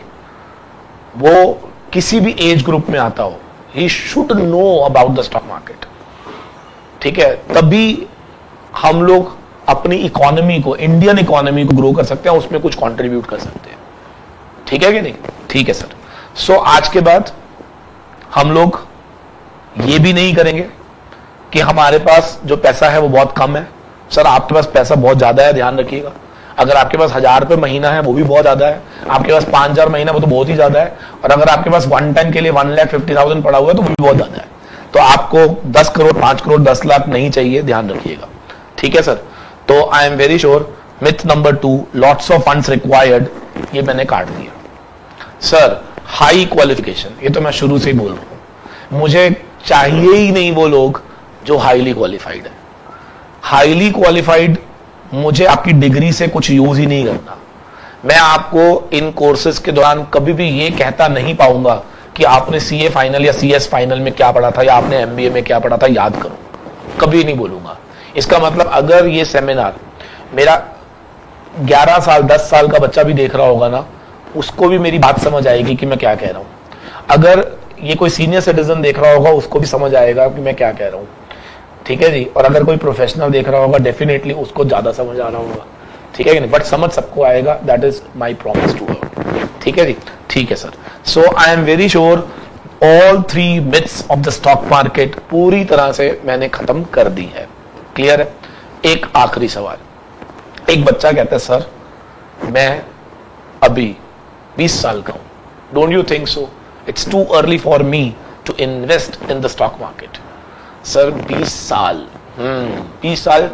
वो किसी भी एज ग्रुप में आता हो, he should know about the stock market, ठीक है। तभी हम लोग अपनी इकोनॉमी को, इंडियन इकोनॉमी को ग्रो कर सकते हैं, उसमें कुछ कंट्रीब्यूट कर सकते हैं, ठीक है कि नहीं? ठीक है सर। सो आज के बाद हम लोग ये भी नहीं करेंगे कि हमारे पास जो पैसा है वो बहुत कम है। सर आपके पास पैसा बहुत ज्यादा है, ध्यान रखिएगा। अगर आपके पास 1000 रुपए महीना है वो भी बहुत ज्यादा है, आपके पास 5000 महीना वो तो बहुत ही ज्यादा है, और अगर आपके पास 1 टाइम के लिए 1,50,000 पड़ा हुआ है तो वो भी बहुत ज्यादा है। तो आपको 10 करोड़, 5 करोड़, 10 लाख नहीं चाहिए, ध्यान रखिएगा, ठीक है सर। तो I am very sure myth number 2, lots of funds required, ये मैंने काट दिया। सर हाई क्वालिफिकेशन, ये तो मैं शुरू से ही बोल रहा हूं, मुझे चाहिए ही नहीं वो लोग जो हाईली क्वालिफाइड है। हाईली क्वालिफाइड, मुझे आपकी डिग्री से कुछ यूज ही नहीं करना। मैं आपको इन कोर्सेज के दौरान कभी भी ये कहता नहीं पाऊंगा कि आपने सीए फाइनल या सीएस फाइनल में क्या पढ़ा था या आपने एमबीए में क्या पढ़ा था, याद करो, कभी नहीं बोलूंगा। इसका मतलब अगर ये सेमिनार मेरा 11 साल 10 साल का बच्चा भी देख रहा होगा ना, उसको भी मेरी बात समझ आएगी कि मैं क्या कह रहा हूं। अगर ये कोई सीनियर सिटीजन देख रहा होगा, उसको भी समझ आएगा कि मैं क्या कह रहा हूं, ठीक है जी। और अगर कोई प्रोफेशनल देख रहा होगा, डेफिनेटली उसको ज्यादा समझ आ रहा होगा, ठीक है कि नहीं? बट समझ सबको आएगा, that is my promise to her, ठीक है जी। ठीक है sir. So I am very sure all 3 myths of the stock market पूरी तरह से मैंने खत्म कर दी है, क्लियर है। एक आखिरी सवाल, एक बच्चा कहता है सर मैं अभी 20 साल का हूं, don't you think so it's too early for me to invest in the stock market? Sir 20 साल, 20 साल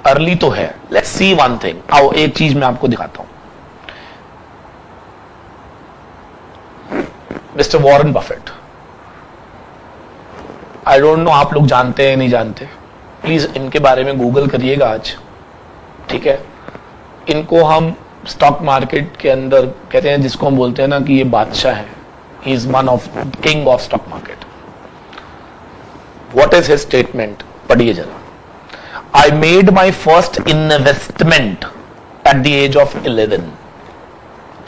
अर्ली तो है। लेट्स सी वन थिंग, आओ एक चीज मैं आपको दिखाता हूं। Mister Warren Buffett, I don't know आप लोग जानते हैं नहीं जानते, प्लीज इनके बारे में गूगल करिएगा आज, ठीक है। इनको हम स्टॉक मार्केट के अंदर कहते हैं, जिसको हम बोलते हैं ना कि ये बादशाह है, he is one of king of stock market. What is his statement, पढ़िए जरा। I made my first investment at the age of 11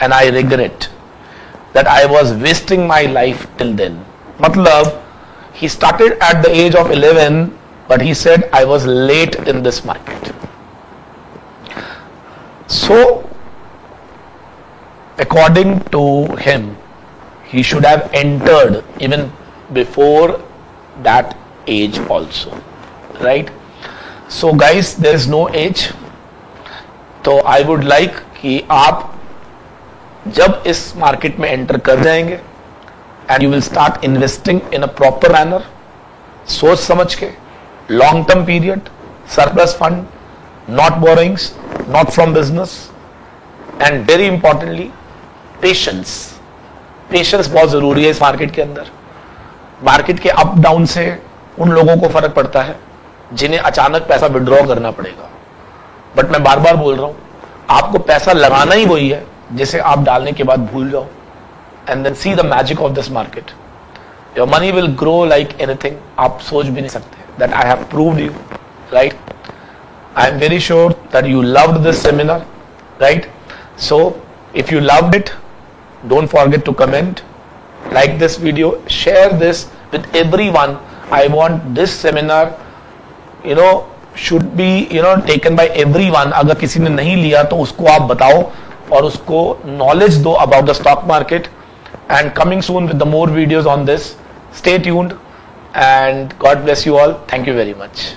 and I regret that I was wasting my life till then. मतलब he started at the age of 11 but he said I was late in this market. So according to him, he should have entered even before that age also, right? So guys, there is no age. तो I would like कि आप जब इस market में enter कर जाएंगे and you will start investing in a proper manner, सोच समझ के, long term period, surplus fund, not borrowings, not from business, and very importantly patience. Patience बहुत जरूरी है इस मार्केट के अंदर। मार्केट के अप डाउन से उन लोगों को फर्क पड़ता है जिन्हें अचानक पैसा विड्रॉ करना पड़ेगा। बट मैं बार बार बोल रहा हूं, आपको पैसा लगाना ही वही है जिसे आप डालने के बाद भूल जाओ, and then see the magic of this market. Your money will grow like anything, आप सोच भी नहीं सकते। That I have proved you, right. I am very sure that you loved this seminar, right. So if you loved it, don't forget to comment, like this video, share this with everyone. I want this seminar should be taken by everyone. अगर किसी ने नहीं लिया तो उसको आप बताओ और उसको knowledge दो about the stock market, and coming soon with the more videos on this. Stay tuned and God bless you all. Thank you very much.